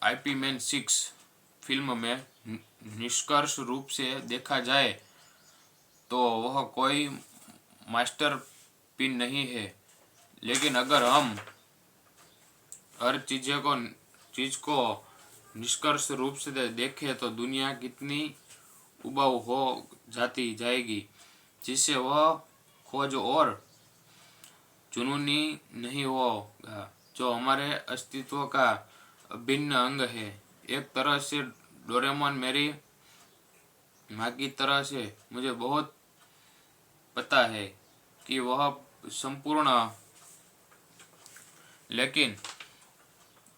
IP man 6 film में निष्कर्ष रूप से देखा जाए तो वह कोई मास्टर पिन नहीं है, लेकिन अगर हम हर चीज को निष्कर्ष रूप से देखें तो दुनिया कितनी उबाऊ हो जाती जाएगी, जिससे वह खोज और जुनूनी नहीं होगा जो हमारे अस्तित्व का अभिन्न अंग है। एक तरह से डोरेमोन मेरी माँ की तरह से मुझे बहुत पता है कि वह संपूर्ण, लेकिन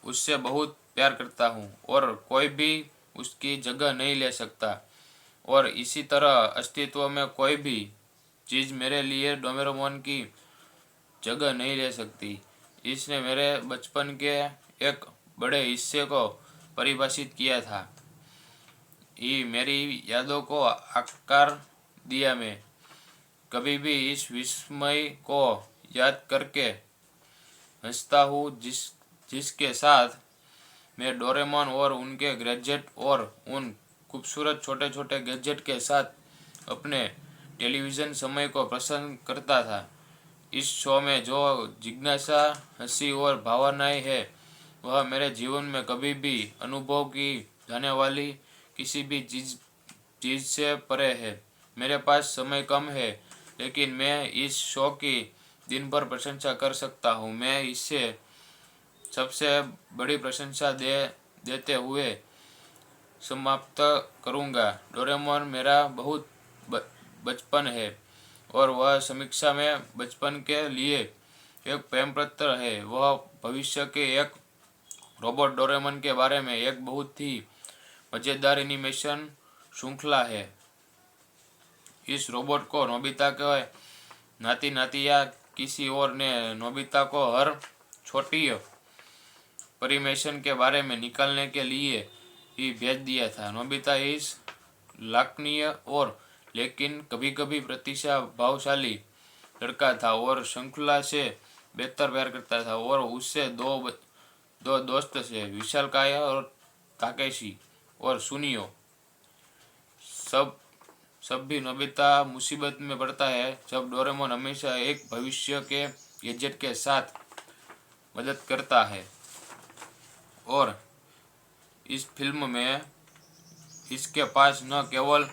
उससे बहुत प्यार करता हूँ और कोई भी उसकी जगह नहीं ले सकता। और इसी तरह अस्तित्व में कोई भी चीज़ मेरे लिए डोरेमोन की जगह नहीं ले सकती। इसने मेरे बचपन के एक बड़े हिस्से को परिभाषित किया था, ये मेरी यादों को आकार दिया। मैं कभी भी इस विस्मय को याद करके हंसता हूँ जिसके साथ मैं डोरेमोन और उनके गैजेट और उन खूबसूरत छोटे छोटे गैजेट के साथ अपने टेलीविज़न समय को पसंद करता था। इस शो में जो जिज्ञासा, हंसी और भावनाएं है वह मेरे जीवन में कभी भी अनुभव की जाने वाली किसी भी चीज़ से परे है। मेरे पास समय कम है, लेकिन मैं इस शो की दिन भर प्रशंसा कर सकता हूँ। मैं इससे सबसे बड़ी प्रशंसा देते हुए समाप्त करूँगा। डोरेमोन मेरा बहुत बचपन है और वह समीक्षा में बचपन के लिए एक प्रेम पत्र है। वह भविष्य के एक रोबोट डोरेमोन के बारे में एक बहुत ही मज़ेदार एनिमेशन श्रृंखला है। इस रोबोट को नोबिता के नाती नाती या किसी और ने नोबिता को हर छोटी परिमेशन के बारे में निकालने के लिए ही भेज दिया था। नोबिता इस लाखनीय और लेकिन कभी कभी प्रतिभाशाली लड़का था और श्रृंखला से बेहतर प्यार करता था। और उससे दो दोस्त थे, विशालकाय और ताकेशी और सुनियो। सब भी नोबिता मुसीबत में पड़ता है जब डोरेमोन हमेशा एक भविष्य के गैजेट के साथ मदद करता है। और इस फिल्म में इसके पास न केवल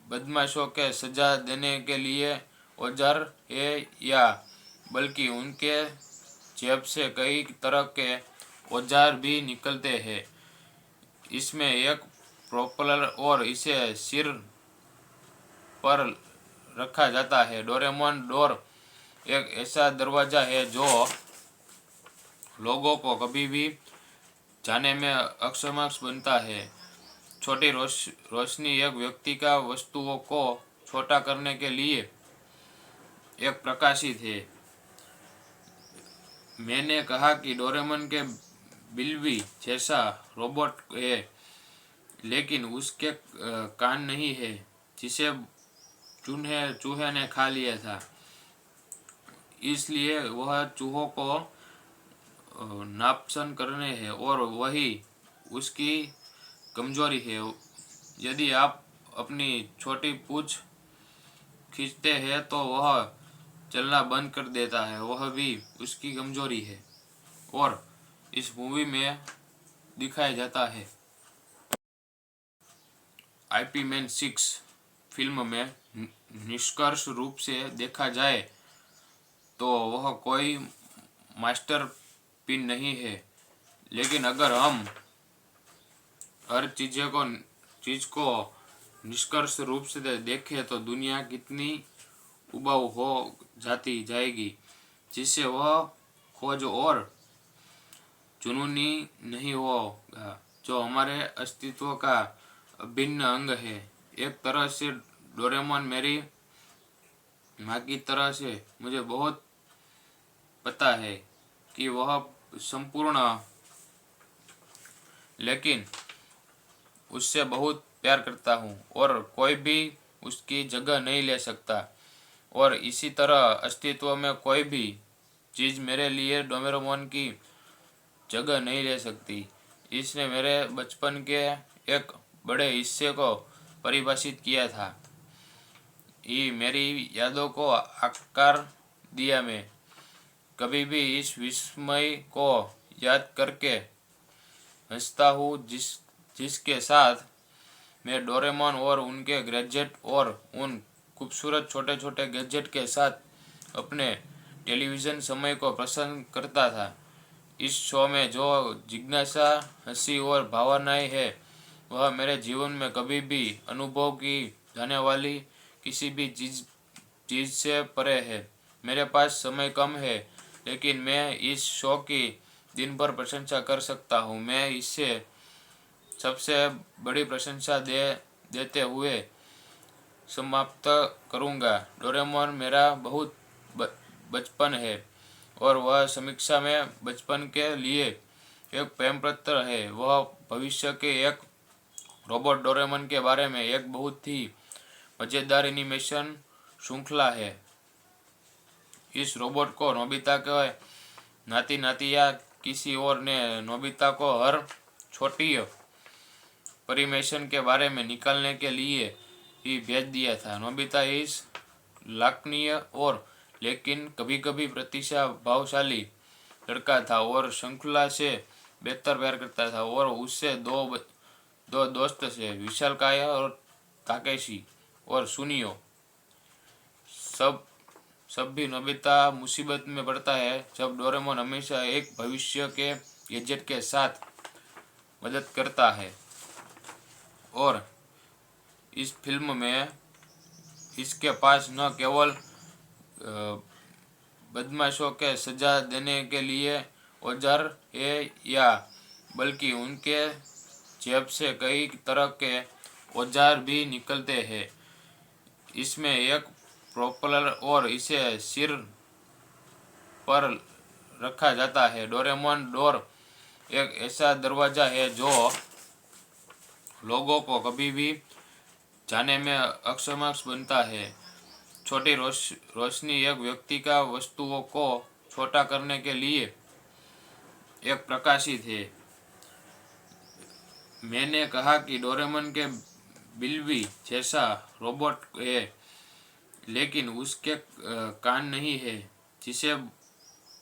बदमाशों के सजा देने के लिए औजार है या बल्कि उनके जेब से कई तरह के औजार भी निकलते हैं। इसमें एक प्रोपेलर और इसे सिर पर रखा जाता है। डोरेमोन डोर एक ऐसा दरवाज़ा है जो लोगों को कभी भी जाने में अक्षम बनता है। छोटी रोशनी एक व्यक्ति का वस्तुओं को छोटा करने के लिए एक प्रकाशित है। मैंने कहा कि डोरेमोन के बिल्ली जैसा रोबोट है, लेकिन उसके कान नहीं है जिसे चूहे ने खा लिया था, इसलिए वह चूहों को नापसंद करने हैं और वही उसकी कमजोरी है। यदि आप अपनी छोटी पूंछ खींचते हैं तो वह चलना बंद कर देता है, वह भी उसकी कमजोरी है और इस मूवी में दिखाया जाता है। आईपी मैन 6 फिल्म में निष्कर्ष रूप से देखा जाए तो वह कोई मास्टर पिन नहीं है, लेकिन अगर हम हर चीज को निष्कर्ष रूप से देखें तो दुनिया कितनी उबाऊ हो जाती जाएगी, जिससे वह खोज और जुनूनी नहीं होगा जो हमारे अस्तित्व का अभिन्न अंग है। एक तरह से डोरेमोन मेरी माँ की तरह से मुझे बहुत पता है कि वह संपूर्ण, लेकिन उससे बहुत प्यार करता हूँ और कोई भी उसकी जगह नहीं ले सकता। और इसी तरह अस्तित्व में कोई भी चीज़ मेरे लिए डोरेमोन की जगह नहीं ले सकती। इसने मेरे बचपन के एक बड़े हिस्से को परिभाषित किया था। ये मेरी यादों को आकार दिया। मैं कभी भी इस विस्मय को याद करके हंसता हूँ जिसके साथ मैं डोरेमोन और उनके गैजेट और उन खूबसूरत छोटे छोटे गैजेट के साथ अपने टेलीविज़न समय को पसंद करता था। इस शो में जो जिज्ञासा, हंसी और भावनाएं है वह मेरे जीवन में कभी भी अनुभव की जाने वाली किसी भी चीज़ से परे है। मेरे पास समय कम है, लेकिन मैं इस शो की दिन भर प्रशंसा कर सकता हूँ। मैं इसे सबसे बड़ी प्रशंसा देते हुए समाप्त करूँगा। डोरेमोन मेरा बहुत बचपन है और वह समीक्षा में बचपन के लिए एक प्रेम पत्र है। वह भविष्य के एक रोबोट डोरेमोन के बारे में एक बहुत ही मज़ेदार एनिमेशन श्रृंखला है। इस रोबोट को नोबिता के नाती नाती या किसी और ने नोबिता को हर छोटी परिमेशन के बारे में निकालने के लिए ही भेज दिया था। नोबिता इस लाखनीय और लेकिन कभी कभी प्रतिभाशाली लड़का था और श्रृंखला से बेहतर प्यार करता था। और उससे दो दोस्त थे, विशालकाय और ताकेशी। और सुनियो, सब भी नोबिता मुसीबत में पड़ता है जब डोरेमोन हमेशा एक भविष्य के गैजेट के साथ मदद करता है। और इस फिल्म में इसके पास न केवल बदमाशों के सजा देने के लिए औजार है या बल्कि उनके जेब से कई तरह के औजार भी निकलते हैं। इसमें एक प्रोपेलर और इसे सिर पर रखा जाता है। डोरेमोन डोर एक ऐसा दरवाज़ा है जो लोगों को कभी भी जाने में अक्षम बनता है। छोटी रोशनी एक व्यक्ति का वस्तुओं को छोटा करने के लिए एक प्रकाशित है। मैंने कहा कि डोरेमोन के बिल्ली जैसा रोबोट है, लेकिन उसके कान नहीं है जिसे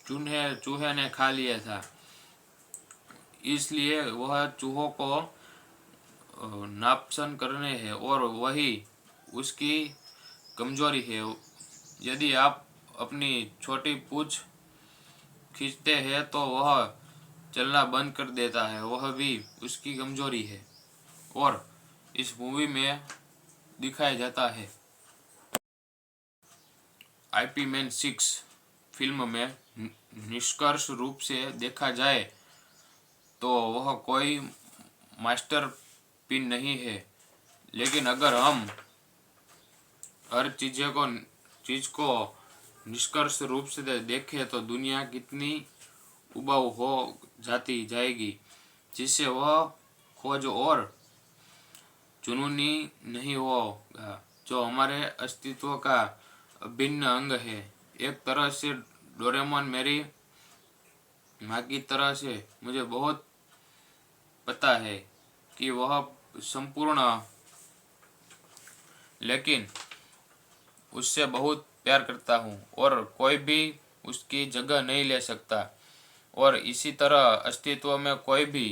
चूहे ने खा लिया था। इसलिए वह चूहों को नापसंद करने है और वही उसकी कमजोरी है। यदि आप अपनी छोटी पूंछ खींचते हैं तो वह चलना बंद कर देता है, वह भी उसकी कमजोरी है। और इस मूवी में दिखाया जाता है। IP मैन 6 फिल्म में निष्कर्ष रूप से देखा जाए तो वह कोई मास्टरपीस नहीं है, लेकिन अगर हम हर चीज को निष्कर्ष रूप से देखें तो दुनिया कितनी उबाऊ हो जाएगी, जिससे वह खोज और जुनूनी नहीं होगा जो हमारे अस्तित्व का अभिन्न अंग है। एक तरह से डोरेमोन मेरी माँ की तरह से मुझे बहुत पता है कि वह संपूर्ण, लेकिन उससे बहुत प्यार करता हूँ और कोई भी उसकी जगह नहीं ले सकता। और इसी तरह अस्तित्व में कोई भी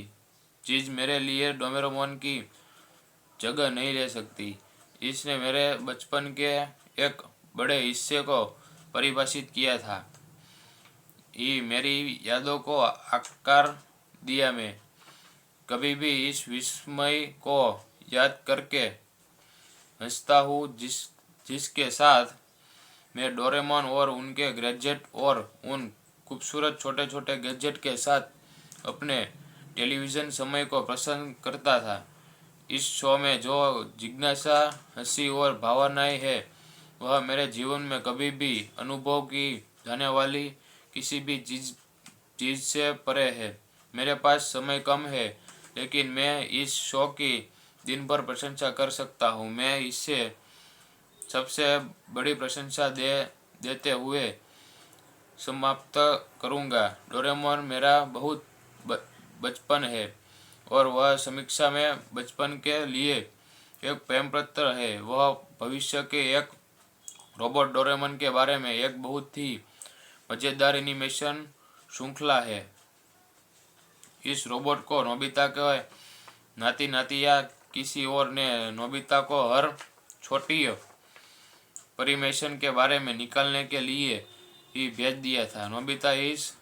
चीज़ मेरे लिए डोरेमोन की जगह नहीं ले सकती। इसने मेरे बचपन के एक बड़े हिस्से को परिभाषित किया था। ये मेरी यादों को आकार दिया। मैं कभी भी इस विस्मय को याद करके हंसता हूँ जिसके साथ मैं डोरेमोन और उनके गैजेट और उन खूबसूरत छोटे छोटे गैजेट के साथ अपने टेलीविज़न समय को पसंद करता था। इस शो में जो जिज्ञासा, हंसी और भावनाएं है वह मेरे जीवन में कभी भी अनुभव की जाने वाली किसी भी चीज़ से परे है। मेरे पास समय कम है, लेकिन मैं इस शो की दिन भर प्रशंसा कर सकता हूँ। मैं इसे सबसे बड़ी प्रशंसा देते हुए समाप्त करूँगा। डोरेमोन मेरा बहुत बचपन है और वह समीक्षा में बचपन के लिए एक प्रेम पत्र है। वह भविष्य के एक रोबोट डोरेमोन के बारे में एक बहुत ही मजेदार एनिमेशन श्रृंखला है। इस रोबोट को नोबिता के नाती नाती या किसी और ने नोबिता को हर छोटी परिमेशन के बारे में निकालने के लिए ही भेज दिया था। नोबिता इस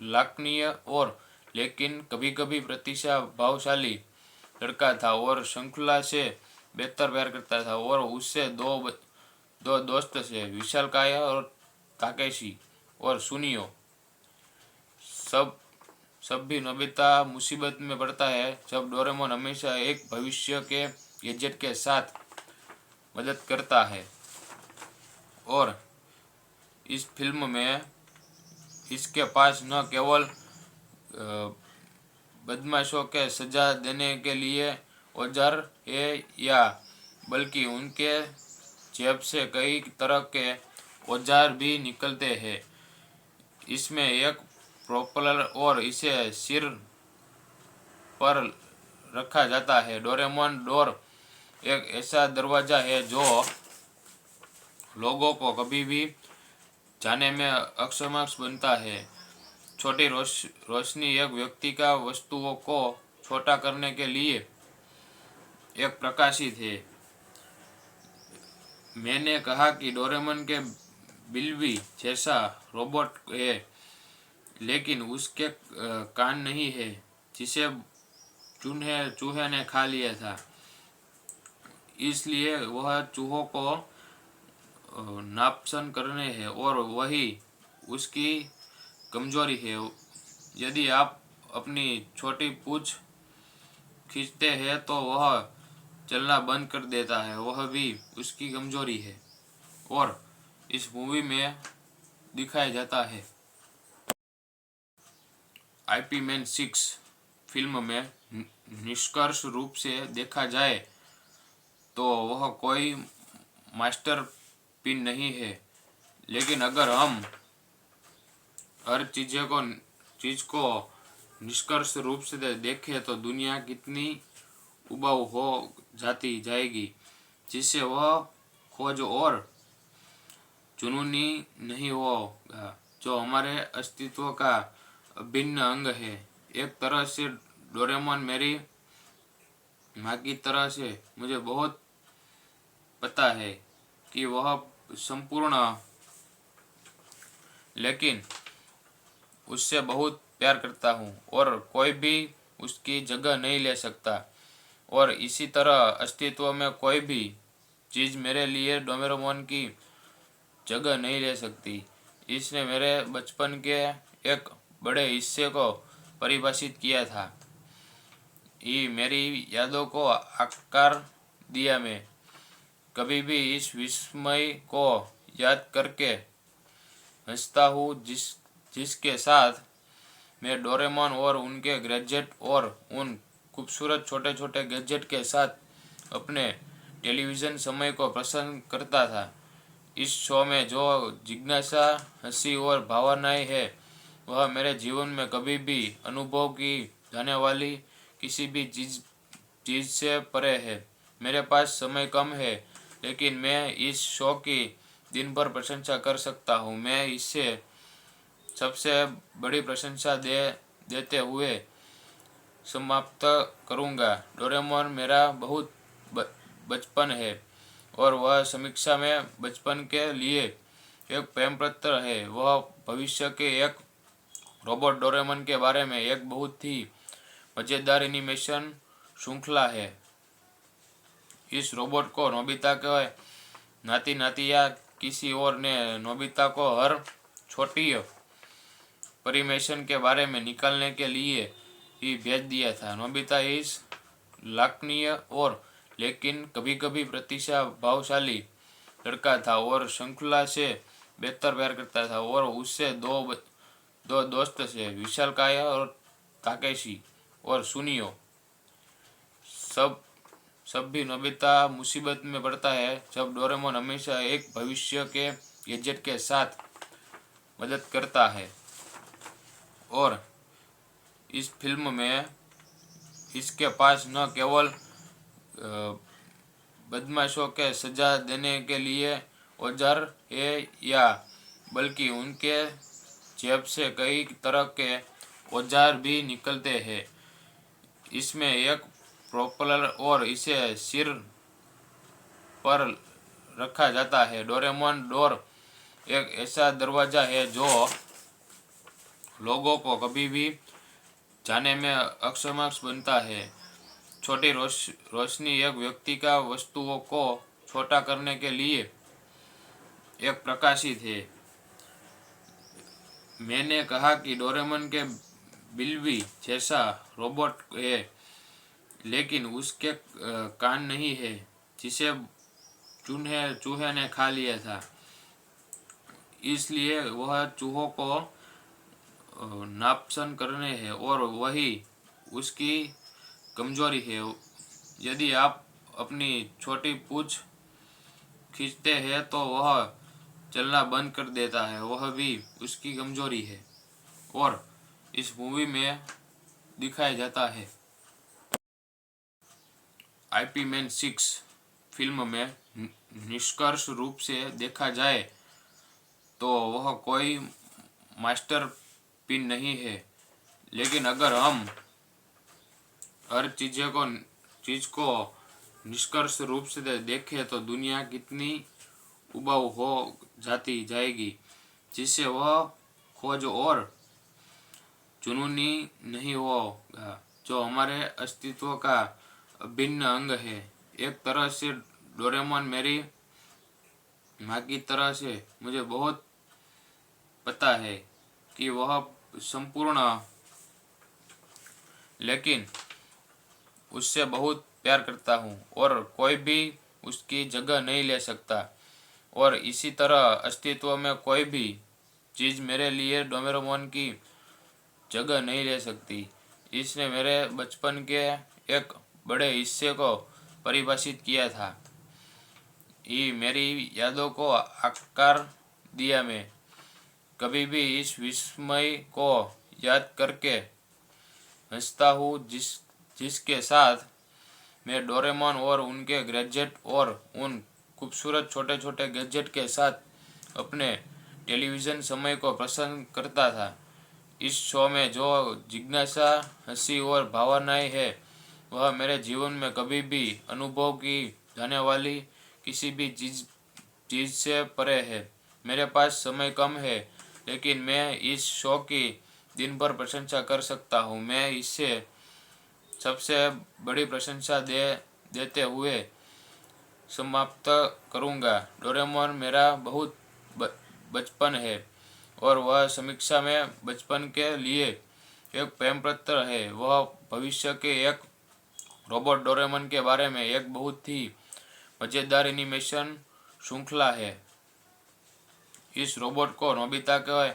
लाखनीय और लेकिन कभी कभी प्रतिभाशाली लड़का था और श्रृंखला से बेहतर प्यार करता था और उससे दो दोस्त थे, विशालकाय और ताकेशी और सुनियो। सब भी नोबिता मुसीबत में पड़ता है जब डोरेमोन हमेशा एक भविष्य के गैजेट के साथ मदद करता है। और इस फिल्म में इसके पास न केवल बदमाशों के सजा देने के लिए औजार है या बल्कि उनके जेब से कई तरह के औजार भी निकलते हैं। इसमें एक प्रोपेलर और इसे सिर पर रखा जाता है। डोरेमोन डोर एक ऐसा दरवाजा है जो लोगों को कभी भी जाने में अक्षम बनता है। छोटी रोशनी एक व्यक्ति का वस्तुओं को छोटा करने के लिए एक प्रकाशित है। मैंने कहा कि डोरेमोन के बिल्ली जैसा रोबोट है लेकिन उसके कान नहीं है जिसे चूहे ने खा लिया था, इसलिए वह चूहों को नापसंद करने हैं और वही उसकी कमजोरी है। यदि आप अपनी छोटी पूंछ खींचते हैं तो वह चलना बंद कर देता है, वह भी उसकी कमजोरी है और इस मूवी में दिखाया जाता है। आईपी मैन 6 फिल्म में निष्कर्ष रूप से देखा जाए तो वह कोई मास्टरपीस नहीं है, लेकिन अगर हम हर चीज को निष्कर्ष रूप से देखें तो दुनिया कितनी उबाऊ हो जाती जाएगी, जिससे वह खोज और जुनूनी नहीं होगा जो हमारे अस्तित्व का अभिन्न अंग है। एक तरह से डोरेमोन मेरी माँ की तरह से मुझे बहुत पता है कि वह संपूर्ण लेकिन उससे बहुत प्यार करता हूँ और कोई भी उसकी जगह नहीं ले सकता और इसी तरह अस्तित्व में कोई भी चीज़ मेरे लिए डोरेमोन की जगह नहीं ले सकती। इसने मेरे बचपन के एक बड़े हिस्से को परिभाषित किया था, ये मेरी यादों को आकार दिया। मैं कभी भी इस विस्मय को याद करके हंसता हूँ जिसके साथ मैं डोरेमोन और उनके गैजेट और उन खूबसूरत छोटे छोटे गैजेट के साथ अपने टेलीविज़न समय को पसंद करता था। इस शो में जो जिज्ञासा, हंसी और भावनाएं है वह मेरे जीवन में कभी भी अनुभव की जाने वाली किसी भी चीज़ से परे है। मेरे पास समय कम है लेकिन मैं इस शो की दिन भर प्रशंसा कर सकता हूँ। मैं इससे सबसे बड़ी प्रशंसा देते हुए समाप्त करूँगा। डोरेमोन मेरा बहुत बचपन है और वह समीक्षा में बचपन के लिए एक प्रेम पत्र है। वह भविष्य के एक रोबोट डोरेमोन के बारे में एक बहुत ही मजेदार एनिमेशन श्रृंखला है। इस रोबोट को नोबिता के नाती नाती या किसी और ने नोबिता को हर छोटी परिमेशन के बारे में निकालने के लिए ही भेज दिया था। नोबिता इस लाखनीय और लेकिन कभी कभी प्रतिभाशाली लड़का था और श्रृंखला से बेहतर प्यार करता था और उससे दो दोस्त थे, विशालकाय और ताकेशी और सुनियो। सब भी नोबिता मुसीबत में पड़ता है जब डोरेमोन हमेशा एक भविष्य के गैजेट के साथ मदद करता है और इस फिल्म में इसके पास न केवल बदमाशों के सजा देने के लिए औजार है या बल्कि उनके जेब से कई तरह के औजार भी निकलते हैं। इसमें एक प्रोपेलर और इसे सिर पर रखा जाता है। डोरेमोन डोर एक ऐसा दरवाजा है जो लोगों को कभी भी जाने में अक्षम बनता है। छोटी रोशनी एक व्यक्ति का वस्तुओं को छोटा करने के लिए एक प्रकाशित है। मैंने कहा कि डोरेमोन के बिल्ली जैसा रोबोट है, लेकिन उसके कान नहीं है जिसे चूहे ने खा लिया था। इसलिए वह चूहों को नापसंद करने हैं और वही उसकी कमजोरी है। यदि आप अपनी छोटी पूंछ खींचते हैं तो वह चलना बंद कर देता है, वह भी उसकी कमजोरी है और इस मूवी में दिखाया जाता है। आईपी मैन 6 फिल्म में निष्कर्ष रूप से देखा जाए तो वह कोई मास्टर पिन नहीं है, लेकिन अगर हम हर चीज को निष्कर्ष रूप से देखें तो दुनिया कितनी उबाऊ हो जाती जाएगी, जिससे वह खोज और जुनूनी नहीं होगा जो हमारे अस्तित्व का अभिन्न अंग है। एक तरह से डोरेमोन मेरी माँ की तरह से मुझे बहुत पता है कि वह संपूर्ण, लेकिन उससे बहुत प्यार करता हूँ और कोई भी उसकी जगह नहीं ले सकता। और इसी तरह अस्तित्व में कोई भी चीज़ मेरे लिए डोरेमोन की जगह नहीं ले सकती। इसने मेरे बचपन के एक बड़े हिस्से को परिभाषित किया था, ये मेरी यादों को आकार दिया। मैं कभी भी इस विस्मय को याद करके हंसता हूँ जिसके साथ मैं डोरेमोन और उनके गैजेट और उन खूबसूरत छोटे छोटे गैजेट के साथ अपने टेलीविज़न समय को पसंद करता था। इस शो में जो जिज्ञासा, हंसी और भावनाएं है वह मेरे जीवन में कभी भी अनुभव की जाने वाली किसी भी चीज़ से परे है। मेरे पास समय कम है, लेकिन मैं इस शो की दिन भर प्रशंसा कर सकता हूँ। मैं इसे सबसे बड़ी प्रशंसा देते हुए समाप्त करूँगा। डोरेमोन मेरा बहुत बचपन है और वह समीक्षा में बचपन के लिए एक प्रेम पत्र है। वह भविष्य के एक रोबोट डोरेमोन के बारे में एक बहुत ही मज़ेदार एनिमेशन श्रृंखला है। इस रोबोट को नोबिता के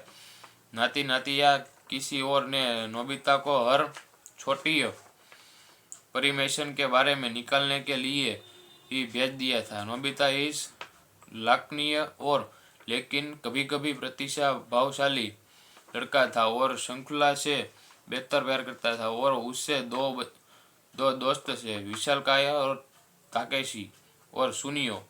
नाती नाती या किसी और ने नोबिता को हर छोटी परिमेशन के बारे में निकालने के लिए ही भेज दिया था। नोबिता इस लाखनीय और लेकिन कभी कभी प्रतिभाशाली लड़का था और श्रृंखला से बेहतर प्यार करता था। और उससे दो दोस्त थे, विशालकाय और ताकेशी। और सुनियो,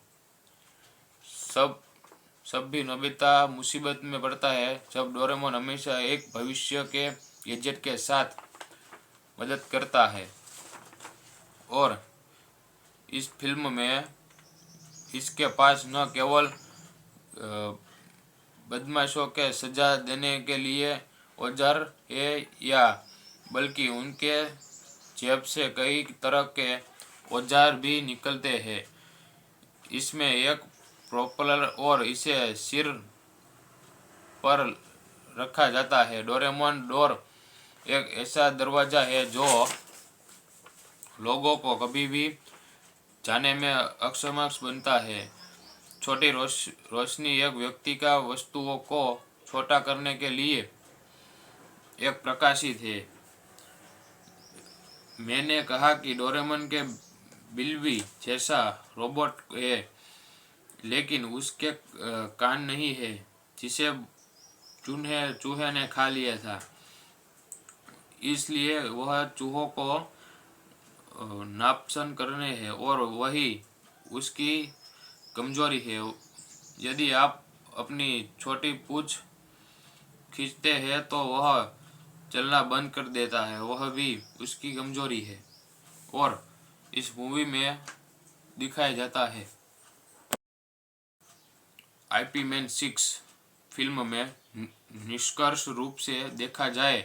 सब भी नोबिता मुसीबत में पड़ता है जब डोरेमोन हमेशा एक भविष्य के गैजेट के साथ मदद करता है। और इस फिल्म में इसके पास न केवल बदमाशों के सजा देने के लिए औजार है या बल्कि उनके जेब से कई तरह के औजार भी निकलते हैं। इसमें एक प्रोपेलर और इसे सिर पर रखा जाता है। डोरेमोन डोर एक ऐसा दरवाजा है जो लोगों को कभी भी जाने में अक्षम बनता है। छोटी रोशनी एक व्यक्ति का वस्तुओं को छोटा करने के लिए एक प्रकाशित है। मैंने कहा कि डोरेमोन के बिल्ली जैसा रोबोट है, लेकिन उसके कान नहीं है जिसे चूहे ने खा लिया था। इसलिए वह चूहों को नापसंद करने है और वही उसकी कमजोरी है। यदि आप अपनी छोटी पूंछ खींचते हैं तो वह चलना बंद कर देता है, वह भी उसकी कमजोरी है। और इस मूवी में दिखाया जाता है। आईपी मैन 6 फिल्म में निष्कर्ष रूप से देखा जाए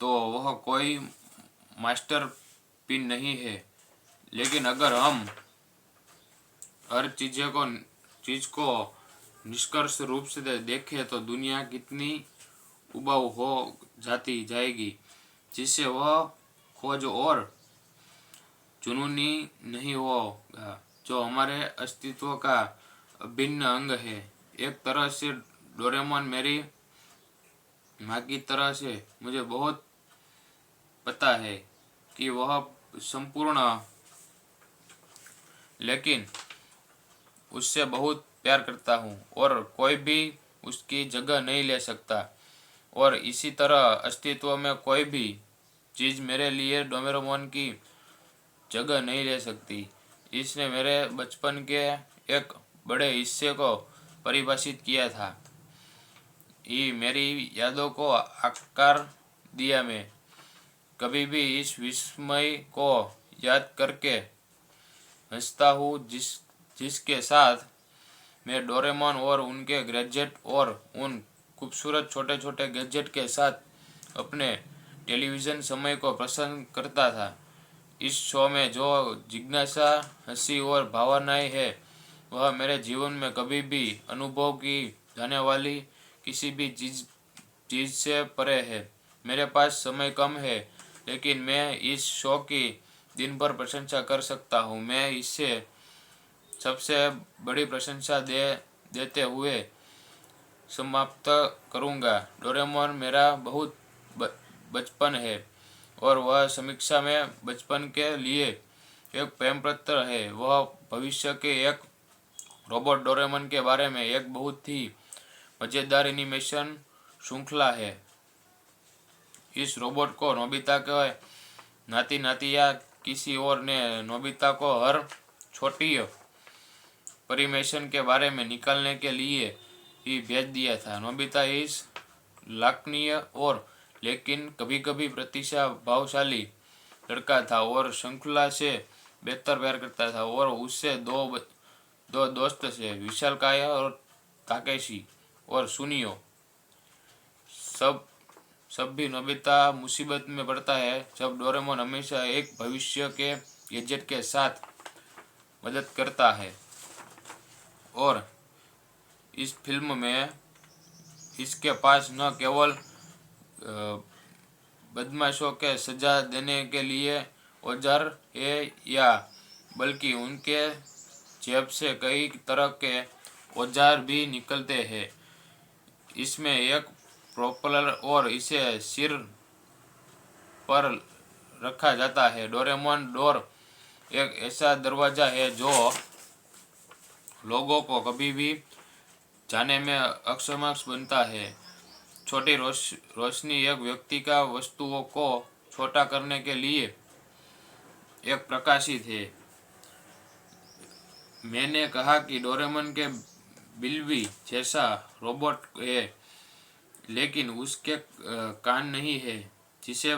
तो वह कोई मास्टर पिन नहीं है, लेकिन अगर हम हर चीज को निष्कर्ष रूप से देखें तो दुनिया कितनी उबाऊ हो जाती जाएगी, जिससे वह खोज और जुनूनी नहीं होगा जो हमारे अस्तित्व का अभिन्न अंग है। एक तरह से डोरेमोन मेरी माँ की तरह से मुझे बहुत पता है कि वह संपूर्ण, लेकिन उससे बहुत प्यार करता हूँ और कोई भी उसकी जगह नहीं ले सकता। और इसी तरह अस्तित्व में कोई भी चीज़ मेरे लिए डोरेमोन की जगह नहीं ले सकती। इसने मेरे बचपन के एक बड़े हिस्से को परिभाषित किया था, ये मेरी यादों को आकार दिया। मैं कभी भी इस विस्मय को याद करके हंसता हूँ जिसके साथ मैं डोरेमोन और उनके गैजेट और उन खूबसूरत छोटे छोटे गैजेट के साथ अपने टेलीविज़न समय को पसंद करता था। इस शो में जो जिज्ञासा, हंसी और भावनाएं है वह मेरे जीवन में कभी भी अनुभव की जाने वाली किसी भी चीज़ से परे है। मेरे पास समय कम है, लेकिन मैं इस शो की दिन भर प्रशंसा कर सकता हूँ। मैं इससे सबसे बड़ी प्रशंसा देते हुए समाप्त करूँगा। डोरेमोन मेरा बहुत बचपन है और वह समीक्षा में बचपन के लिए एक प्रेम पत्र है। वह भविष्य के एक रोबोट डोरेमोन के बारे में एक बहुत ही मज़ेदार एनिमेशन श्रृंखला है। इस रोबोट को नोबिता के नाती नाती या किसी और ने नोबिता को हर छोटी परिमेशन के बारे में निकालने के लिए ही भेज दिया था। नोबिता इस लाखनीय और लेकिन कभी कभी प्रतिभाशाली लड़का था और श्रृंखला से बेहतर प्यार करता था। और उससे दो दोस्त थे, विशालकाय और ताकेशी। और सुनियो, सब भी नोबिता मुसीबत में पड़ता है जब डोरेमोन हमेशा एक भविष्य के गैजेट के साथ मदद करता है। और इस फिल्म में इसके पास न केवल बदमाशों के सजा देने के लिए औजार है या बल्कि उनके जेब से कई तरह के औजार भी निकलते हैं। इसमें एक प्रोपेलर और इसे सिर पर रखा जाता है। डोरेमोन डोर एक ऐसा दरवाज़ा है जो लोगों को कभी भी जाने में अक्षम बनता है। छोटी रोशनी एक व्यक्ति का वस्तुओं को छोटा करने के लिए एक प्रकाशित है। मैंने कहा कि डोरेमोन के बिल्ली जैसा रोबोट है, लेकिन उसके कान नहीं है जिसे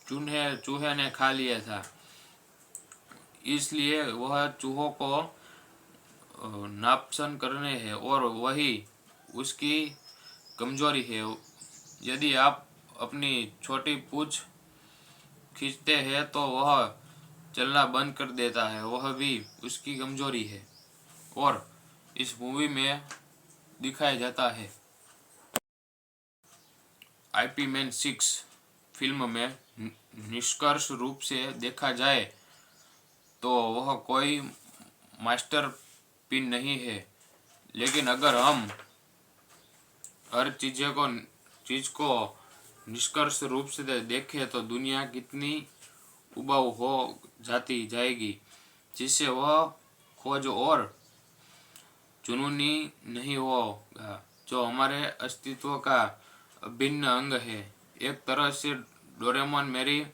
चूहे ने खा लिया था। इसलिए वह चूहों को नापसंद करने है और वही उसकी कमजोरी है। यदि आप अपनी छोटी पूंछ खींचते हैं तो वह चलना बंद कर देता है, वह भी उसकी कमजोरी है। और इस मूवी में दिखाया जाता है। आईपी मैन 6 फिल्म में निष्कर्ष रूप से देखा जाए तो वह कोई मास्टर पिन नहीं है, लेकिन अगर हम हर चीज को निष्कर्ष रूप से देखें तो दुनिया कितनी उबाऊ हो जाती जाएगी, जिससे वह खोज और जुनूनी नहीं होगा जो हमारे अस्तित्व का अभिन्न अंग है। एक तरह से डोरेमोन मेरी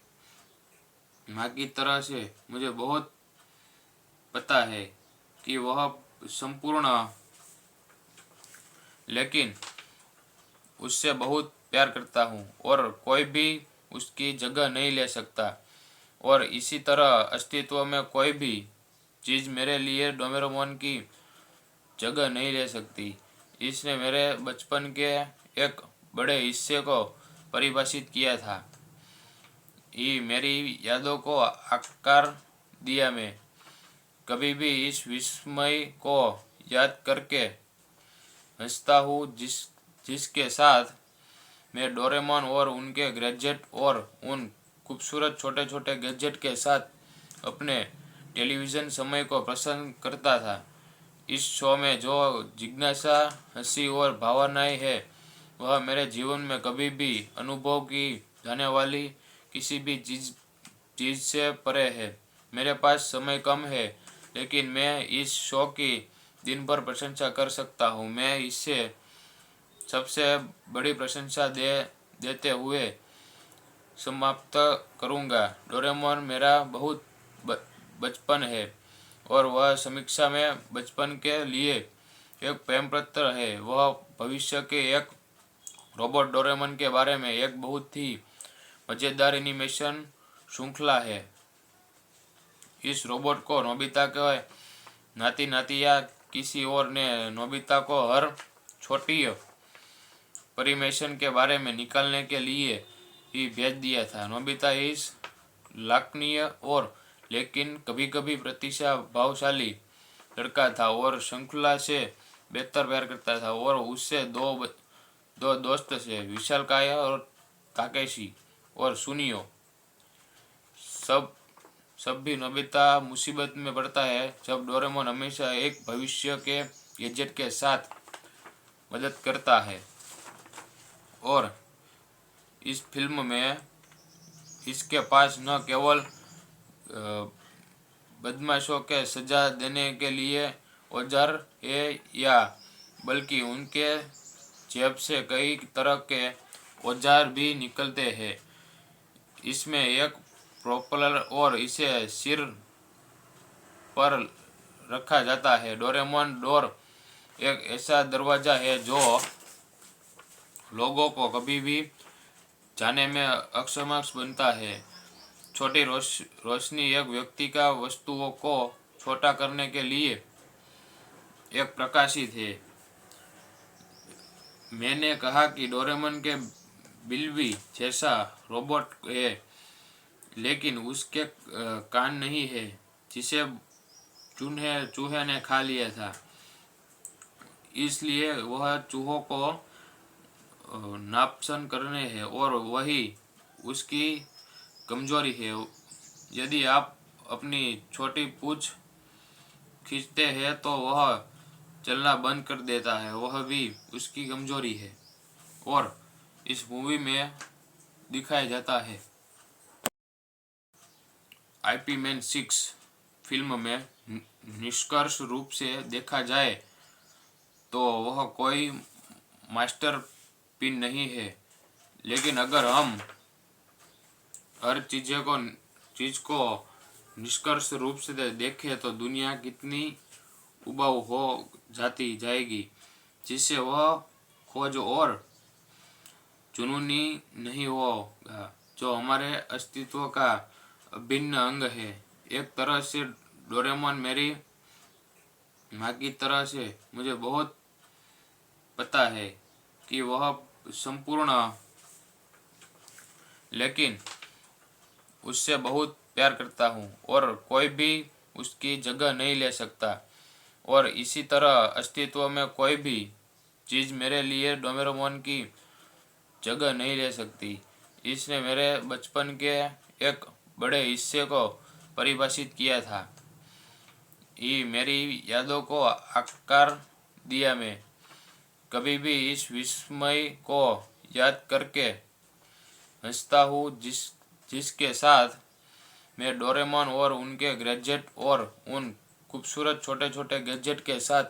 माँ की तरह से मुझे बहुत पता है कि वह संपूर्ण, लेकिन उससे बहुत प्यार करता हूँ और कोई भी उसकी जगह नहीं ले सकता। और इसी तरह अस्तित्व में कोई भी चीज़ मेरे लिए डोरेमोन की जगह नहीं ले सकती। इसने मेरे बचपन के एक बड़े हिस्से को परिभाषित किया था। ये मेरी यादों को आकार दिया। मैं कभी भी इस विस्मय को याद करके हंसता हूँ जिसके साथ मैं डोरेमोन और उनके गैजेट और उन खूबसूरत छोटे छोटे गैजेट के साथ अपने टेलीविज़न समय को पसंद करता था। इस शो में जो जिज्ञासा, हंसी और भावनाएं है, वह मेरे जीवन में कभी भी अनुभव की जाने वाली किसी भी चीज़ से परे है। मेरे पास समय कम है, लेकिन मैं इस शो की दिन भर प्रशंसा कर सकता हूँ। मैं इसे सबसे बड़ी प्रशंसा देते हुए समाप्त करूँगा। डोरेमोन मेरा बहुत बचपन है और वह समीक्षा में बचपन के लिए एक प्रेम पत्र है। वह भविष्य के एक रोबोट डोरेमोन के बारे में एक बहुत ही मज़ेदार एनिमेशन श्रृंखला है। इस रोबोट को नोबिता के नाती नाती या किसी और ने नोबिता को हर छोटी परिमेशन के बारे में निकालने के लिए ही भेज दिया था। नोबिता इस लाखनीय और लेकिन कभी कभी प्रतिभाशाली लड़का था और श्रृंखला से बेहतर प्यार करता था। और उससे दो दोस्त थे, विशालकाय और ताकेशी। और सुनियो, सब भी नोबिता मुसीबत में पड़ता है जब डोरेमोन हमेशा एक भविष्य के गैजेट के साथ मदद करता है। और इस फिल्म में इसके पास न केवल बदमाशों के सजा देने के लिए औजार है या बल्कि उनके जेब से कई तरह के औजार भी निकलते हैं। इसमें एक प्रोपेलर और इसे सिर पर रखा जाता है। डोरेमोन डोर एक ऐसा दरवाज़ा है जो लोगों को कभी भी जाने में अक्षम बनता है। छोटी रोशनी एक व्यक्ति का वस्तुओं को छोटा करने के लिए एक प्रकाशित है। मैंने कहा कि डोरेमोन के बिल्ली जैसा रोबोट है, लेकिन उसके कान नहीं है जिसे चूहे ने खा लिया था। इसलिए वह चूहों को नापसंद करने हैं और वही उसकी कमजोरी है। यदि आप अपनी छोटी पूंछ खींचते हैं तो वह चलना बंद कर देता है, वह भी उसकी कमजोरी है। और इस मूवी में दिखाया जाता है। आईपी मैन 6 फिल्म में निष्कर्ष रूप से देखा जाए तो वह कोई मास्टर पिन नहीं है, लेकिन अगर हम हर चीज को निष्कर्ष रूप से देखें तो दुनिया कितनी उबाऊ हो जाएगी, जिससे वह खोज और जुनूनी नहीं होगा जो हमारे अस्तित्व का अभिन्न अंग है। एक तरह से डोरेमोन मेरी माँ की तरह से मुझे बहुत पता है कि वह संपूर्ण, लेकिन उससे बहुत प्यार करता हूँ और कोई भी उसकी जगह नहीं ले सकता। और इसी तरह अस्तित्व में कोई भी चीज़ मेरे लिए डोरेमोन की जगह नहीं ले सकती। इसने मेरे बचपन के एक बड़े हिस्से को परिभाषित किया था। ये मेरी यादों को आकार दिया। मैं कभी भी इस विस्मय को याद करके हंसता हूँ जिसके साथ मैं डोरेमोन और उनके गैजेट और उन खूबसूरत छोटे छोटे गैजेट के साथ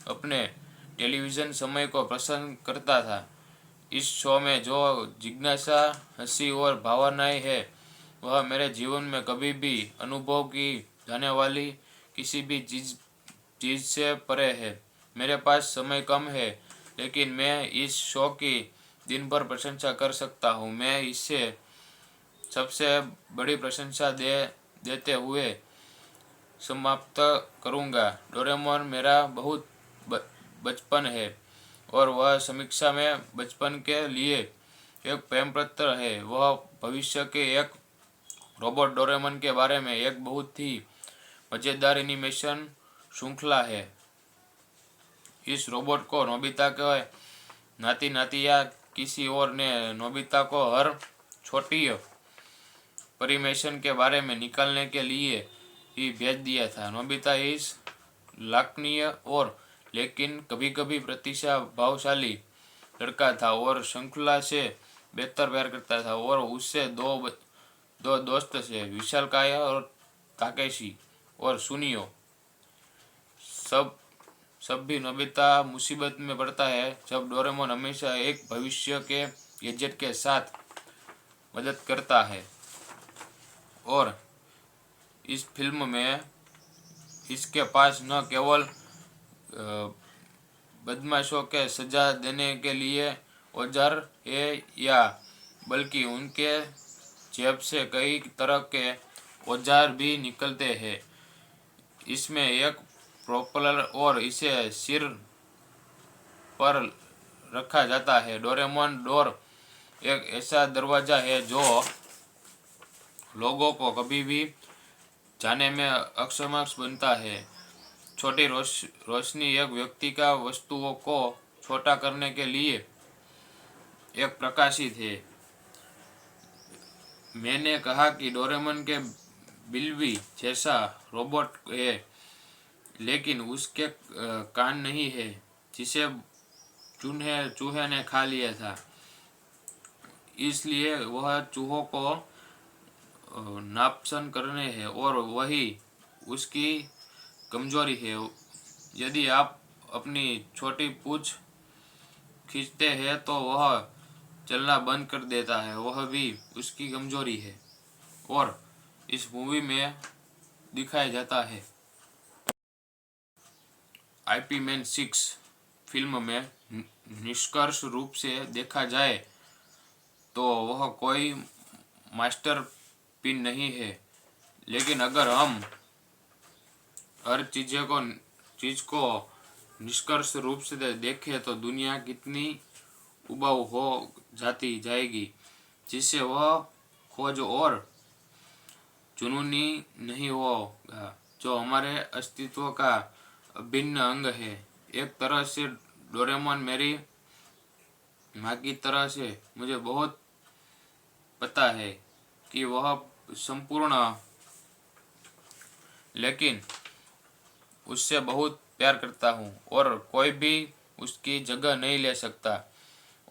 अपने टेलीविज़न समय को पसंद करता था। इस शो में जो जिज्ञासा, हंसी और भावनाएं है वह मेरे जीवन में कभी भी अनुभव की जाने वाली किसी भी चीज से परे है। मेरे पास समय कम है, लेकिन मैं इस शो की दिन भर प्रशंसा कर सकता हूँ। मैं इससे सबसे बड़ी प्रशंसा देते हुए समाप्त करूँगा। डोरेमोन मेरा बहुत बचपन है और वह समीक्षा में बचपन के लिए एक प्रेम पत्र है। वह भविष्य के एक रोबोट डोरेमोन के बारे में एक बहुत ही मजेदार एनिमेशन श्रृंखला है। इस रोबोट को नोबिता के नाती नाती या किसी और ने नोबिता को हर छोटी परिमेशन के बारे में निकालने के लिए ही भेज दिया था। नोबिता इस लाखनीय और लेकिन कभी कभी प्रतिभाशाली लड़का था और श्रृंखला से बेहतर प्यार करता था और उससे दो दोस्त थे, विशालकाय और ताकेशी और सुनियो। सब भी नोबिता मुसीबत में पड़ता है जब डोरेमोन हमेशा एक भविष्य के गैजेट के साथ मदद करता है। और इस फिल्म में इसके पास न केवल बदमाशों के सजा देने के लिए औजार है या बल्कि उनके जेब से कई तरह के औजार भी निकलते हैं। इसमें एक प्रोपेलर और इसे सिर पर रखा जाता है। डोरेमोन डोर एक ऐसा दरवाजा है जो लोगों को कभी भी जाने में अक्षम बनता है। छोटी रोशनी एक व्यक्ति का वस्तुओं को छोटा करने के लिए एक प्रकाशित है। मैंने कहा कि डोरेमोन के बिल्ली जैसा रोबोट है, लेकिन उसके कान नहीं है जिसे चूहे ने खा लिया था, इसलिए वह चूहों को नापसंद करने हैं और वही उसकी कमजोरी है। यदि आप अपनी छोटी पूंछ खींचते हैं तो वह चलना बंद कर देता है, वह भी उसकी कमजोरी है और इस मूवी में दिखाया जाता है। आईपी मैन 6 फिल्म में निष्कर्ष रूप से देखा जाए तो वह कोई मास्टरपीस नहीं है, लेकिन अगर हम हर चीज को निष्कर्ष रूप से देखें तो दुनिया कितनी उबाऊ हो जाती जाएगी, जिससे वह खोज और जुनूनी नहीं होगा जो हमारे अस्तित्व का अभिन्न अंग है। एक तरह से डोरेमोन मेरी माँ की तरह से मुझे बहुत पता है कि वह संपूर्ण, लेकिन उससे बहुत प्यार करता हूँ और कोई भी उसकी जगह नहीं ले सकता।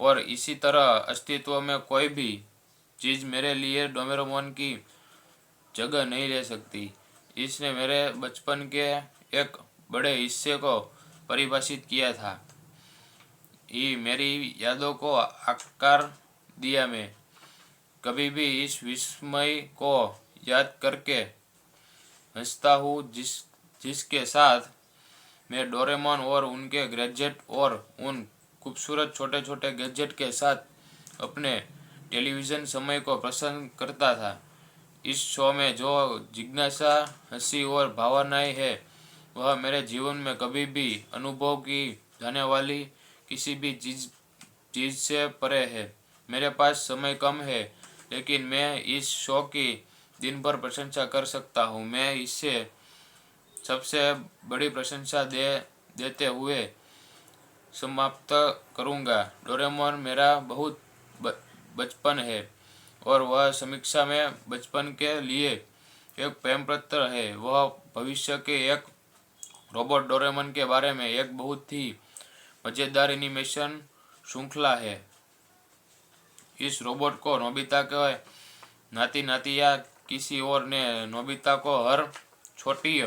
और इसी तरह अस्तित्व में कोई भी चीज़ मेरे लिए डोरेमोन की जगह नहीं ले सकती। इसने मेरे बचपन के एक बड़े हिस्से को परिभाषित किया था, ये मेरी यादों को आकार दिया। मैं कभी भी इस विस्मय को याद करके हंसता हूँ जिसके साथ मैं डोरेमोन और उनके गैजेट और उन खूबसूरत छोटे छोटे गैजेट के साथ अपने टेलीविज़न समय को पसंद करता था। इस शो में जो जिज्ञासा, हंसी और भावनाएं है वह मेरे जीवन में कभी भी अनुभव की जाने वाली किसी भी चीज से परे है। मेरे पास समय कम है, लेकिन मैं इस शो की दिन भर प्रशंसा कर सकता हूँ। मैं इससे सबसे बड़ी प्रशंसा देते हुए समाप्त करूँगा। डोरेमोन मेरा बहुत बचपन है और वह समीक्षा में बचपन के लिए एक प्रेम पत्र है। वह भविष्य के एक रोबोट डोरेमोन के बारे में एक बहुत ही मजेदार एनिमेशन श्रृंखला है। इस रोबोट को नोबिता के नाती नाती या किसी और ने नोबिता को हर छोटी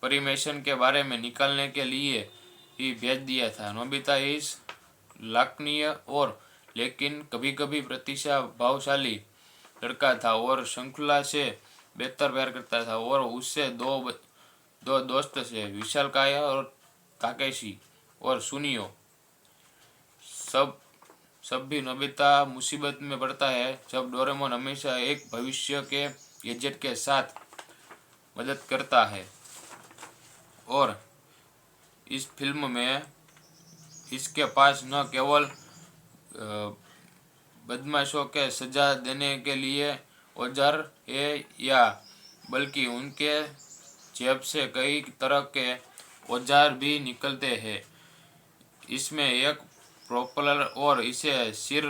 परिमेशन के बारे में निकालने के लिए ही भेज दिया था। नोबिता इस लाखनीय और लेकिन कभी कभी प्रतिभाशाली लड़का था और श्रृंखला से बेहतर प्यार करता था। और उससे दो दोस्त थे, विशालकाय और ताकेशी। और सुनियो, सब सब भी नोबिता मुसीबत में पड़ता है जब डोरेमोन हमेशा एक भविष्य के गैजेट के साथ मदद करता है। और इस फिल्म में इसके पास न केवल बदमाशों के सजा देने के लिए औजार है या बल्कि उनके जेब से कई तरह के औजार भी निकलते हैं। इसमें एक प्रोपेलर और इसे सिर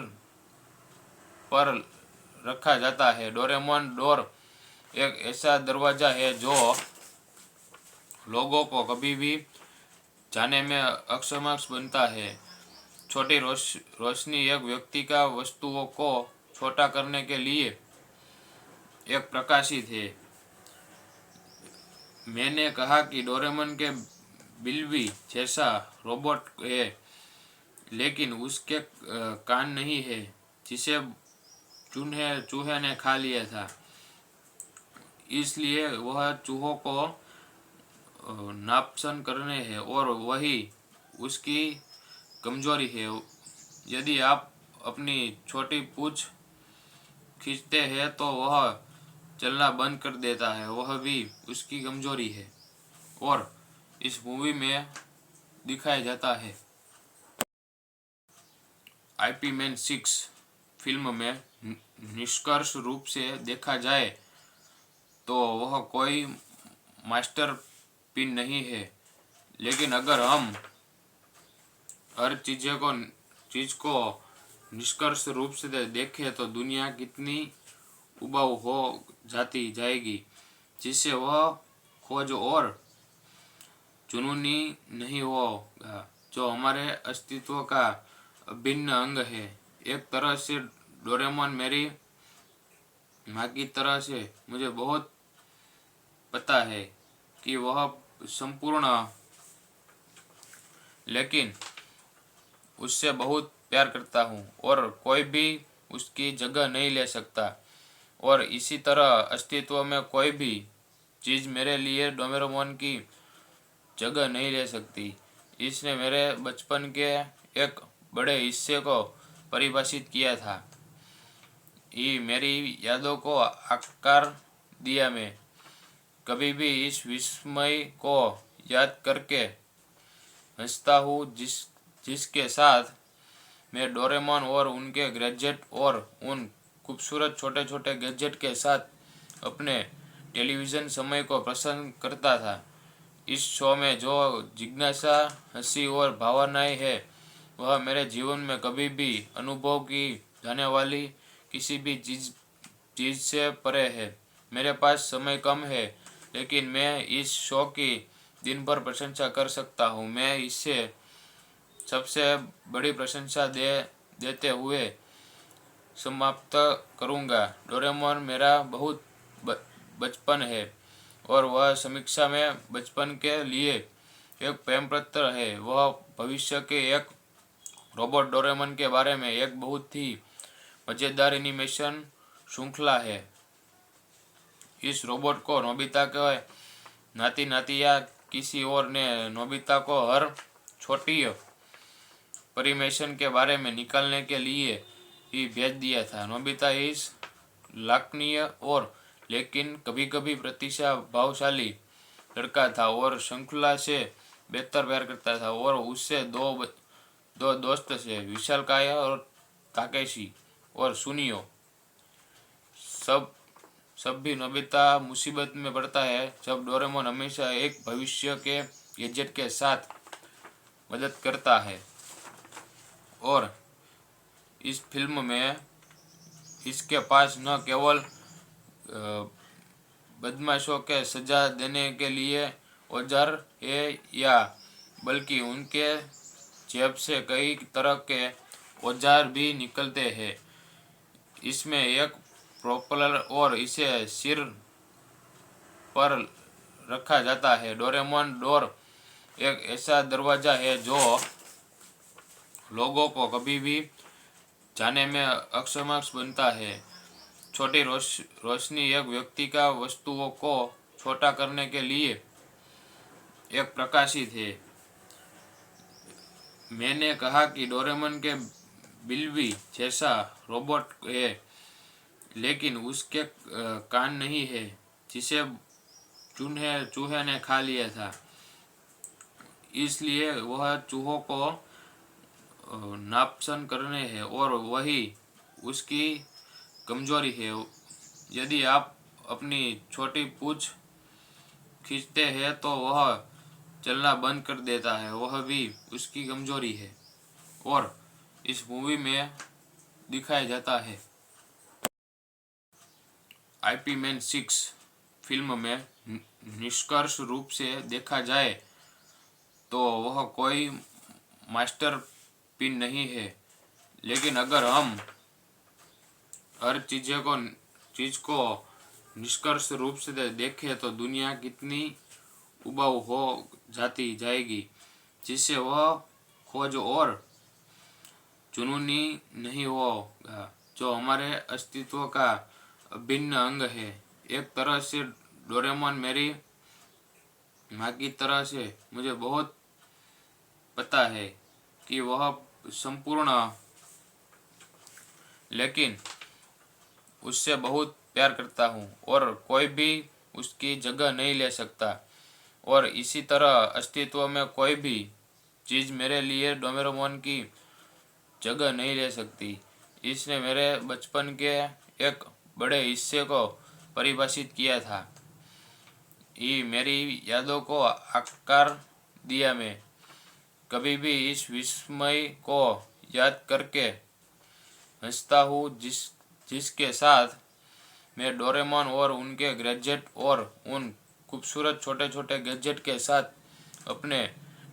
पर रखा जाता है। डोरेमोन डोर एक ऐसा दरवाजा है जो लोगों को कभी भी जाने में अक्षम बनता है। छोटी रोशनी एक व्यक्ति का वस्तुओं को छोटा करने के लिए एक प्रकाशित है। मैंने कहा कि डोरेमोन के बिल्ली जैसा रोबोट है, लेकिन उसके कान नहीं है जिसे चूहे ने खा लिया था, इसलिए वह चूहों को नापसंद करने हैं और वही उसकी कमजोरी है। यदि आप अपनी छोटी पूंछ खींचते हैं तो वह चलना बंद कर देता है, वह भी उसकी कमजोरी है। और इस मूवी में दिखाया जाता है। आईपी मैन 6 फिल्म में निष्कर्ष रूप से देखा जाए तो वह कोई मास्टर पिन नहीं है, लेकिन अगर हम हर चीज को निष्कर्ष रूप से देखें तो दुनिया कितनी उबाऊ हो जाती जाएगी, जिससे वह खोज और जुनूनी नहीं होगा जो हमारे अस्तित्व का अभिन्न अंग है। एक तरह से डोरेमोन मेरी माँ की तरह से मुझे बहुत पता है कि वह संपूर्ण, लेकिन उससे बहुत प्यार करता हूँ और कोई भी उसकी जगह नहीं ले सकता। और इसी तरह अस्तित्व में कोई भी चीज़ मेरे लिए डोरेमोन की जगह नहीं ले सकती। इसने मेरे बचपन के एक बड़े हिस्से को परिभाषित किया था, ये मेरी यादों को आकार दिया। मैं कभी भी इस विस्मय को याद करके हंसता हूँ जिसके साथ मैं डोरेमोन और उनके गैजेट और उन खूबसूरत छोटे छोटे गैजेट के साथ अपने टेलीविज़न समय को पसंद करता था। इस शो में जो जिज्ञासा, हंसी और भावनाएं है वह मेरे जीवन में कभी भी अनुभव की जाने वाली किसी भी चीज़ से परे है। मेरे पास समय कम है, लेकिन मैं इस शो की दिन भर प्रशंसा कर सकता हूँ। मैं इसे सबसे बड़ी प्रशंसा देते हुए समाप्त करूँगा। डोरेमोन मेरा बहुत बचपन है और वह समीक्षा में बचपन के लिए एक प्रेम पत्र है। वह भविष्य के एक रोबोट डोरेमोन के बारे में एक बहुत ही मज़ेदार एनिमेशन श्रृंखला है। इस रोबोट को नोबिता के नाती नाती या किसी और ने नोबिता को हर छोटी परिमेशन के बारे में निकालने के लिए ही भेज दिया था। नोबिता इस लाखनीय और लेकिन कभी कभी प्रतिभाशाली लड़का था और श्रृंखला से बेहतर प्यार करता था। और उससे दो दोस्त थे, विशालकाय और ताकेशी। और सुनियो, सब भी नोबिता मुसीबत में पड़ता है जब डोरेमोन हमेशा एक भविष्य के गैजेट के साथ मदद करता है। और इस फिल्म में इसके पास न केवल बदमाशों के सजा देने के लिए औजार है या बल्कि उनके जेब से कई तरह के औजार भी निकलते हैं। इसमें एक प्रोपेलर और इसे सिर पर रखा जाता है। डोरेमोन डोर एक ऐसा दरवाजा है जो लोगों को कभी भी जाने में अक्षम बनता है। छोटी रोशनी एक व्यक्ति का वस्तुओं को छोटा करने के लिए एक प्रकाशित है। मैंने कहा कि डोरेमोन के बिल्ली जैसा रोबोट है, लेकिन उसके कान नहीं है जिसे चूहे ने खा लिया था। इसलिए वह चूहों को नापसंद करने हैं और वही उसकी कमजोरी है। यदि आप अपनी छोटी पूंछ खींचते हैं तो वह चलना बंद कर देता है, वह भी उसकी कमजोरी है। और इस मूवी में दिखाया जाता है। आईपी मैन 6 फिल्म में निष्कर्ष रूप से देखा जाए तो वह कोई मास्टर पिन नहीं है, लेकिन अगर हम हर चीज को निष्कर्ष रूप से देखें तो दुनिया कितनी उबाऊ हो जाती जाएगी, जिससे वह खोज और जुनूनी नहीं होगा जो हमारे अस्तित्व का अभिन्न अंग है। एक तरह से डोरेमोन मेरी माँ की तरह से मुझे बहुत पता है कि वह संपूर्ण, लेकिन उससे बहुत प्यार करता हूँ और कोई भी उसकी जगह नहीं ले सकता। और इसी तरह अस्तित्व में कोई भी चीज़ मेरे लिए डोरेमोन की जगह नहीं ले सकती। इसने मेरे बचपन के एक बड़े हिस्से को परिभाषित किया था, ये मेरी यादों को आकार दिया। मैं कभी भी इस विस्मय को याद करके हंसता हूँ जिसके साथ मैं डोरेमोन और उनके गैजेट और उन खूबसूरत छोटे छोटे गैजेट के साथ अपने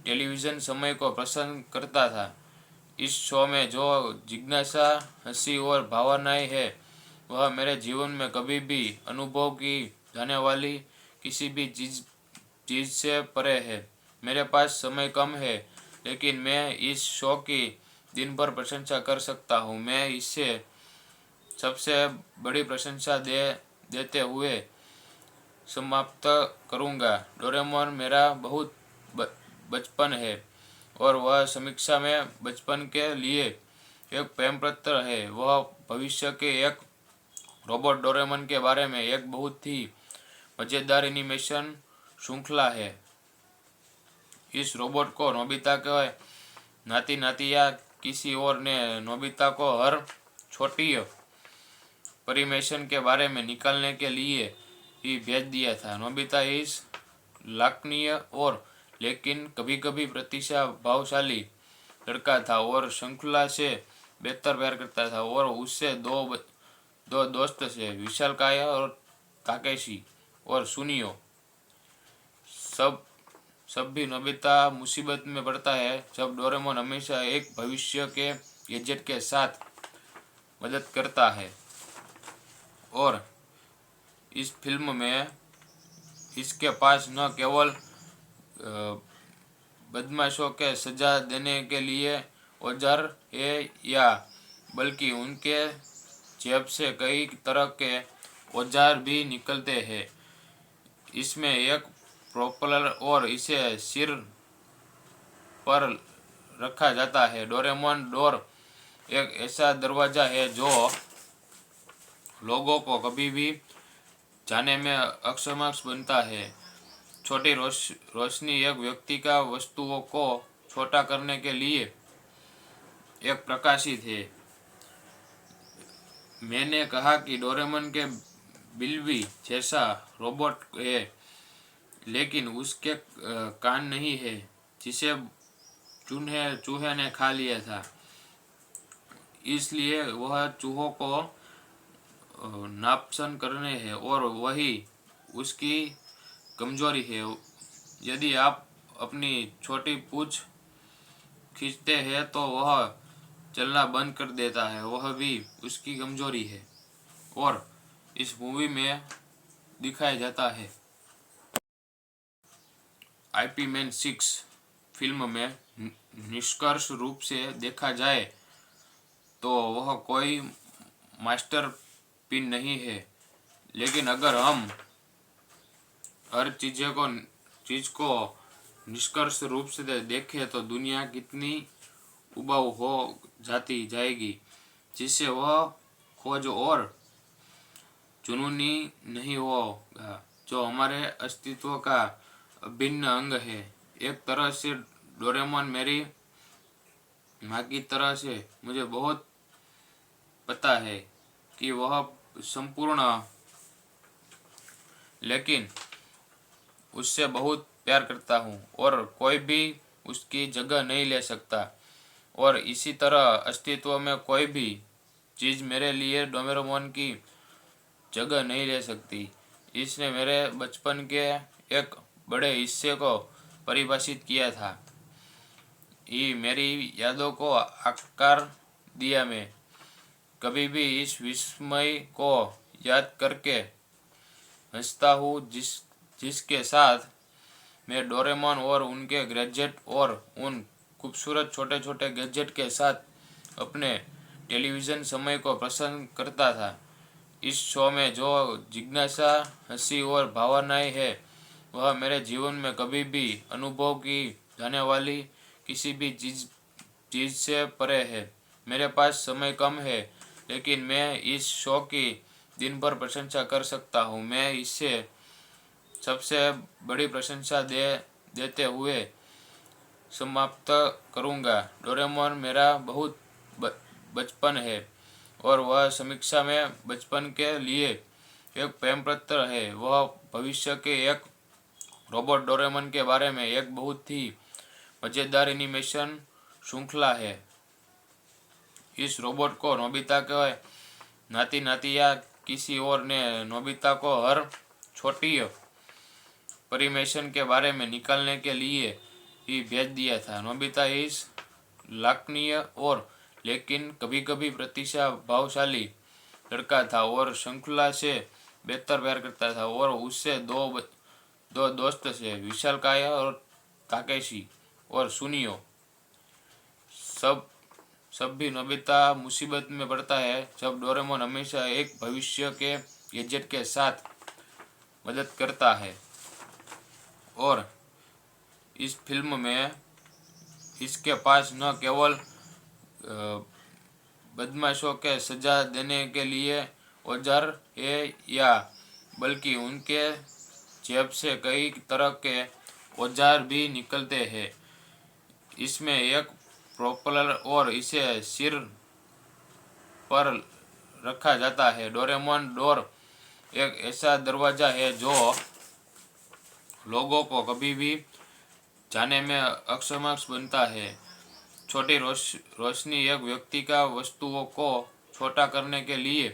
टेलीविज़न समय को पसंद करता था। इस शो में जो जिज्ञासा, हंसी और भावनाएं है, वह मेरे जीवन में कभी भी अनुभव की जाने वाली किसी भी चीज़ से परे है। मेरे पास समय कम है, लेकिन मैं इस शो की दिन भर प्रशंसा कर सकता हूँ। मैं इसे सबसे बड़ी प्रशंसा देते हुए समाप्त करूँगा। डोरेमोन मेरा बहुत बचपन है और वह समीक्षा में बचपन के लिए एक प्रेम पत्र है। वह भविष्य के एक रोबोट डोरेमोन के बारे में एक बहुत ही मज़ेदार एनिमेशन श्रृंखला है। इस रोबोट को नोबिता के नाती नाती या किसी और ने नोबिता को हर छोटी परिमेशन के बारे में निकालने के लिए ही भेज दिया था। नोबिता इस लाखनीय और लेकिन कभी कभी प्रतिभाशाली लड़का था और श्रृंखला से बेहतर प्यार करता था। और उससे दो दोस्त थे, विशालकाय और ताकेशी और सुनियो। सब भी नोबिता मुसीबत में पड़ता है जब डोरेमोन हमेशा एक भविष्य के गैजेट के साथ मदद करता है। और इस फिल्म में इसके पास न केवल बदमाशों के सजा देने के लिए औजार है या बल्कि उनके जेब से कई तरह के औजार भी निकलते हैं। इसमें एक प्रोपेलर और इसे सिर पर रखा जाता है। डोरेमोन डोर एक ऐसा दरवाज़ा है जो लोगों को कभी भी जाने में अक्षम बनता है। छोटी रोशनी एक व्यक्ति का वस्तुओं को छोटा करने के लिए एक प्रकाशित है। मैंने कहा कि डोरेमोन के बिल्ली जैसा रोबोट है, लेकिन उसके कान नहीं है जिसे चूहे ने खा लिया था। इसलिए वह चूहों को नापसंद करने हैं और वही उसकी कमजोरी है। यदि आप अपनी छोटी पूंछ खींचते हैं तो वह चलना बंद कर देता है, वह भी उसकी कमजोरी है। और इस मूवी में दिखाया जाता है। आईपी मैन 6 फिल्म में निष्कर्ष रूप से देखा जाए तो वह कोई मास्टरपीस नहीं है, लेकिन अगर हम हर चीज को निष्कर्ष रूप से देखें तो दुनिया कितनी उबाऊ हो जाती जाएगी, जिससे वह खोज और जुनूनी नहीं होगा जो हमारे अस्तित्व का अभिन्न अंग है। एक तरह से डोरेमोन मेरी माँ की तरह से मुझे बहुत पता है कि वह संपूर्ण, लेकिन उससे बहुत प्यार करता हूँ और कोई भी उसकी जगह नहीं ले सकता। और इसी तरह अस्तित्व में कोई भी चीज़ मेरे लिए डोरेमोन की जगह नहीं ले सकती। इसने मेरे बचपन के एक बड़े हिस्से को परिभाषित किया था, ये मेरी यादों को आकार दिया। मैं कभी भी इस विस्मय को याद करके हंसता हूँ जिसके साथ मैं डोरेमोन और उनके गैजेट और उन खूबसूरत छोटे छोटे गैजेट के साथ अपने टेलीविज़न समय को पसंद करता था। इस शो में जो जिज्ञासा, हंसी और भावनाएं है वह मेरे जीवन में कभी भी अनुभव की जाने वाली किसी भी चीज़ से परे है। मेरे पास समय कम है, लेकिन मैं इस शो की दिन भर प्रशंसा कर सकता हूँ। मैं इसे सबसे बड़ी प्रशंसा देते हुए समाप्त करूँगा। डोरेमोन मेरा बहुत बचपन है और वह समीक्षा में बचपन के लिए एक प्रेम पत्र है। वह भविष्य के एक रोबोट डोरेमोन के बारे में एक बहुत ही मज़ेदार एनिमेशन श्रृंखला है। इस रोबोट को नोबिता के नाती नाती या किसी और ने नोबिता को हर छोटी परिमेशन के बारे में निकालने के लिए ही भेज दिया था। नोबिता इस लाखनीय और लेकिन कभी कभी प्रतिभाशाली लड़का था और श्रृंखला से बेहतर प्यार करता था। और उससे दो दोस्त थे, विशालकाय और ताकेशी। और सुनियो, सब भी नोबिता मुसीबत में पड़ता है जब डोरेमोन हमेशा एक भविष्य के गैजेट के साथ मदद करता है। और इस फिल्म में इसके पास न केवल बदमाशों के सजा देने के लिए औजार है या बल्कि उनके जेब से कई तरह के औजार भी निकलते हैं। इसमें एक प्रोपेलर और इसे सिर पर रखा जाता है। डोरेमोन डोर एक ऐसा दरवाज़ा है जो लोगों को कभी भी जाने में अक्षम बनता है। छोटी रोशनी एक व्यक्ति का वस्तुओं को छोटा करने के लिए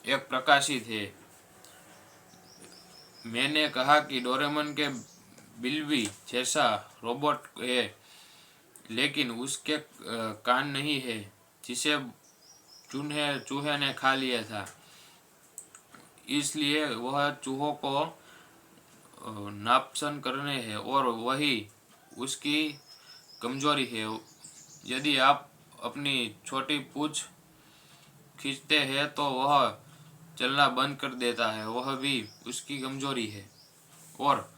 एक प्रकाशित है। मैंने कहा कि डोरेमोन के बिल्ली जैसा रोबोट है, लेकिन उसके कान नहीं है जिसे चूहे ने खा लिया था, इसलिए वह चूहों को नापसंद करने है और वही उसकी कमजोरी है। यदि आप अपनी छोटी पूंछ खींचते हैं तो वह चलना बंद कर देता है, वह भी उसकी कमजोरी है। और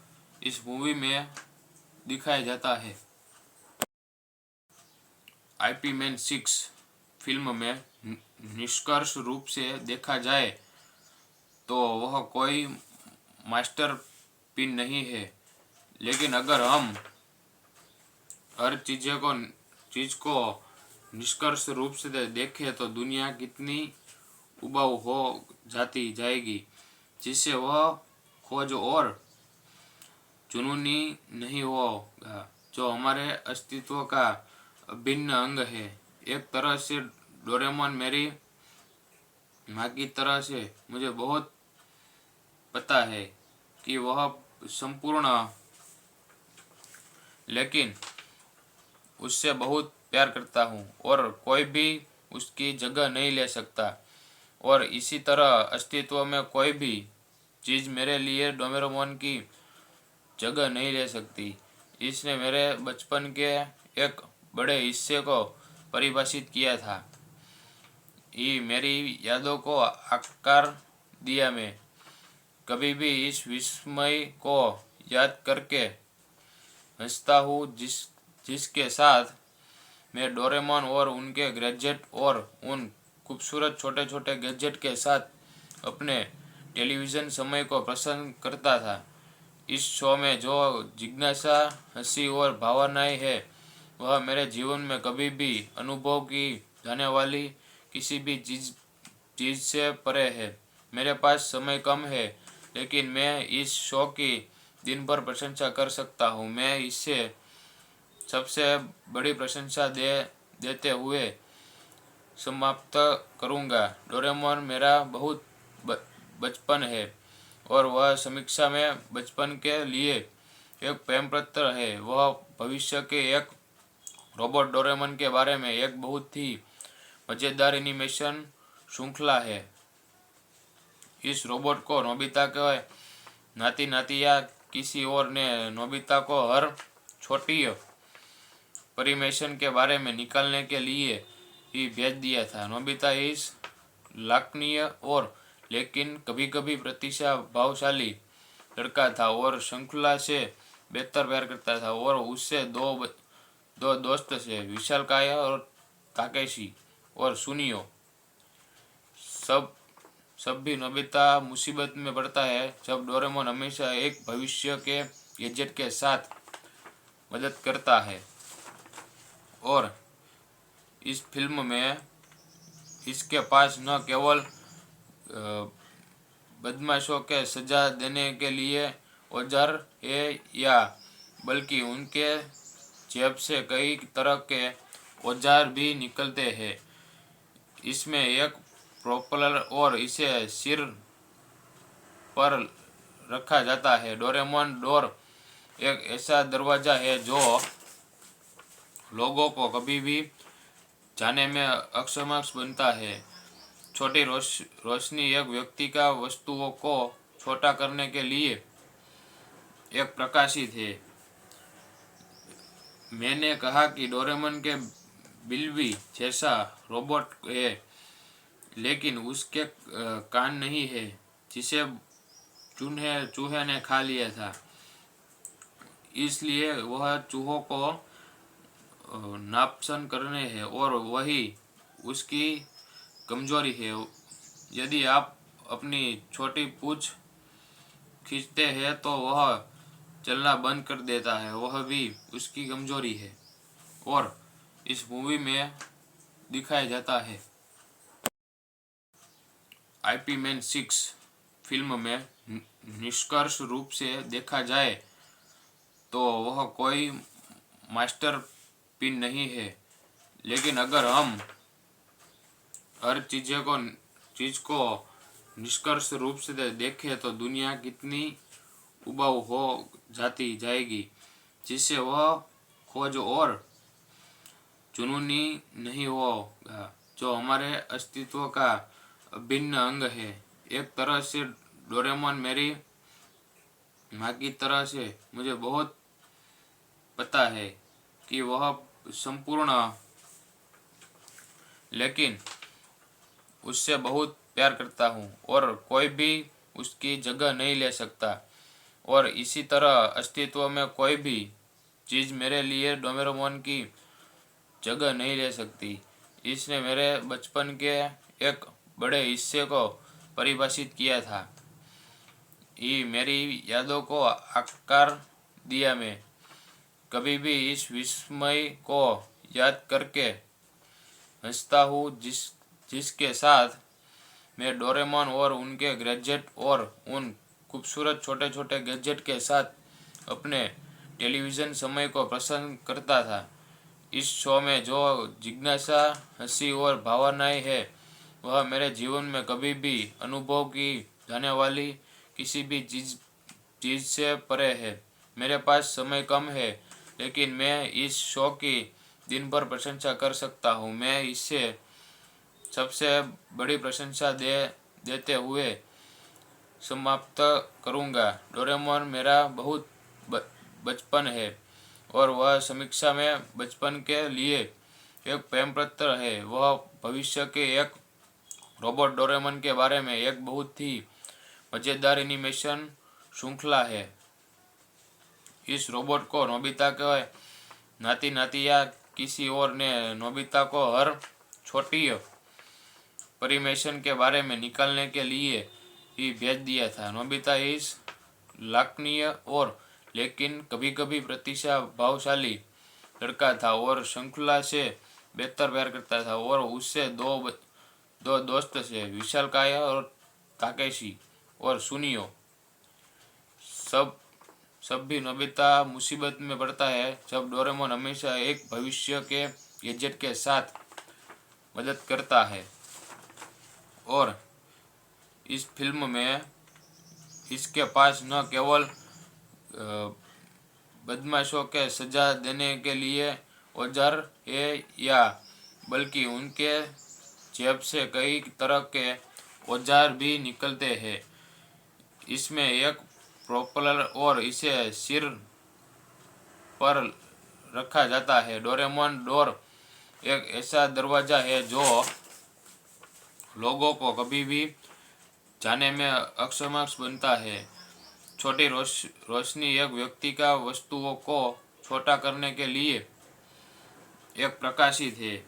इस मूवी में दिखाया जाता है। IP Man 6 फिल्म में निष्कर्ष रूप से देखा जाए तो वह कोई मास्टरपीस नहीं है, लेकिन अगर हम हर चीज को निष्कर्ष रूप से देखें तो दुनिया कितनी उबाऊ हो जाती जाएगी, जिससे वह खोज और जुनूनी नहीं होगा जो हमारे अस्तित्व का अभिन्न अंग है। एक तरह से डोरेमोन मेरी माँ की तरह से मुझे बहुत पता है कि वह संपूर्ण, लेकिन उससे बहुत प्यार करता हूँ और कोई भी उसकी जगह नहीं ले सकता। और इसी तरह अस्तित्व में कोई भी चीज़ मेरे लिए डोरेमोन की जगह नहीं ले सकती। इसने मेरे बचपन के एक बड़े हिस्से को परिभाषित किया था। ये मेरी यादों को आकार दिया। मैं कभी भी इस विस्मय को याद करके हंसता हूँ जिसके साथ मैं डोरेमोन और उनके गैजेट और उन खूबसूरत छोटे छोटे गैजेट के साथ अपने टेलीविज़न समय को पसंद करता था। इस शो में जो जिज्ञासा, हंसी और भावनाएं है वह मेरे जीवन में कभी भी अनुभव की जाने वाली किसी भी चीज़ से परे है। मेरे पास समय कम है, लेकिन मैं इस शो की दिन भर प्रशंसा कर सकता हूँ। मैं इसे सबसे बड़ी प्रशंसा देते हुए समाप्त करूँगा। डोरेमोन मेरा बहुत बचपन है और वह समीक्षा में बचपन के लिए एक प्रेम पत्र है। वह भविष्य के एक रोबोट डोरेमोन के बारे में एक बहुत ही मज़ेदार एनिमेशन श्रृंखला है। इस रोबोट को नोबिता के नाती नाती या किसी और ने नोबिता को हर छोटी परिमेशन के बारे में निकालने के लिए ही भेज दिया था। नोबिता इस लाखनीय और लेकिन कभी कभी प्रतिभाशाली लड़का था और श्रृंखला से बेहतर प्यार करता था। और उससे दो दोस्त थे, विशालकाय और ताकेशी। और सुनियो, सब भी नोबिता मुसीबत में पड़ता है जब डोरेमोन हमेशा एक भविष्य के गैजेट के साथ मदद करता है। और इस फिल्म में इसके पास न केवल बदमाशों के सजा देने के लिए औजार है या बल्कि उनके जेब से कई तरह के औजार भी निकलते हैं। इसमें एक प्रोपेलर और इसे सिर पर रखा जाता है। डोरेमोन डोर एक ऐसा दरवाज़ा है जो लोगों को कभी भी जाने में अक्षम बनता है। छोटी रोशनी एक व्यक्ति का वस्तुओं को छोटा करने के लिए एक प्रकाशित है। मैंने कहा कि डोरेमोन के बिल्ली जैसा रोबोट है, लेकिन उसके कान नहीं है जिसे चूहे ने खा लिया था, इसलिए वह चूहों को नापसंद करने हैं और वही उसकी कमजोरी है। यदि आप अपनी छोटी पूंछ खींचते हैं तो वह चलना बंद कर देता है, वह भी उसकी कमजोरी है। और इस मूवी में दिखाया जाता है। आईपी मैन 6 फिल्म में निष्कर्ष रूप से देखा जाए तो वह कोई मास्टरपीस नहीं है, लेकिन अगर हम हर चीज को निष्कर्ष रूप से देखें तो दुनिया कितनी उबाऊ हो जाएगी, जिससे वह खोज और जुनूनी नहीं होगा जो हमारे अस्तित्व का अभिन्न अंग है। एक तरह से डोरेमोन मेरी माँ की तरह से मुझे बहुत पता है कि वह संपूर्ण, लेकिन उससे बहुत प्यार करता हूँ और कोई भी उसकी जगह नहीं ले सकता। और इसी तरह अस्तित्व में कोई भी चीज़ मेरे लिए डोरेमोन की जगह नहीं ले सकती। इसने मेरे बचपन के एक बड़े हिस्से को परिभाषित किया था। ये मेरी यादों को आकार दिया। मैं कभी भी इस विस्मय को याद करके हंसता हूँ जिसके साथ मैं डोरेमोन और उनके गैजेट और उन खूबसूरत छोटे छोटे गैजेट के साथ अपने टेलीविज़न समय को पसंद करता था। इस शो में जो जिज्ञासा, हंसी और भावनाएं है वह मेरे जीवन में कभी भी अनुभव की जाने वाली किसी भी चीज़ से परे है। मेरे पास समय कम है, लेकिन मैं इस शो की दिन भर प्रशंसा कर सकता हूँ। मैं इसे सबसे बड़ी प्रशंसा देते हुए समाप्त करूँगा। डोरेमोन मेरा बहुत बचपन है और वह समीक्षा में बचपन के लिए एक प्रेम पत्र है। वह भविष्य के एक रोबोट डोरेमोन के बारे में एक बहुत ही मजेदार एनिमेशन श्रृंखला है। इस रोबोट को नोबिता के नाती नाती या किसी और ने नोबिता को हर छोटी परिमेशन के बारे में निकालने के लिए ही भेज दिया था। नोबिता इस लाखनीय और लेकिन कभी कभी प्रतिभाशाली लड़का था और श्रृंखला से बेहतर प्यार करता था। और उससे दो दोस्त थे, विशालकाय और ताकेशी। और सुनियो, सब भी नोबिता मुसीबत में पड़ता है जब डोरेमोन हमेशा एक भविष्य के गैजेट के साथ मदद करता है। और इस फिल्म में इसके पास न केवल बदमाशों के सजा देने के लिए औजार है या बल्कि उनके जेब से कई तरह के औजार भी निकलते हैं। इसमें एक प्रोपेलर और इसे सिर पर रखा जाता है। डोरेमोन डोर एक ऐसा दरवाजा है जो लोगों को कभी भी जाने में अक्षम बनता है। छोटी रोशनी एक व्यक्ति का वस्तुओं को छोटा करने के लिए एक प्रकाशित है।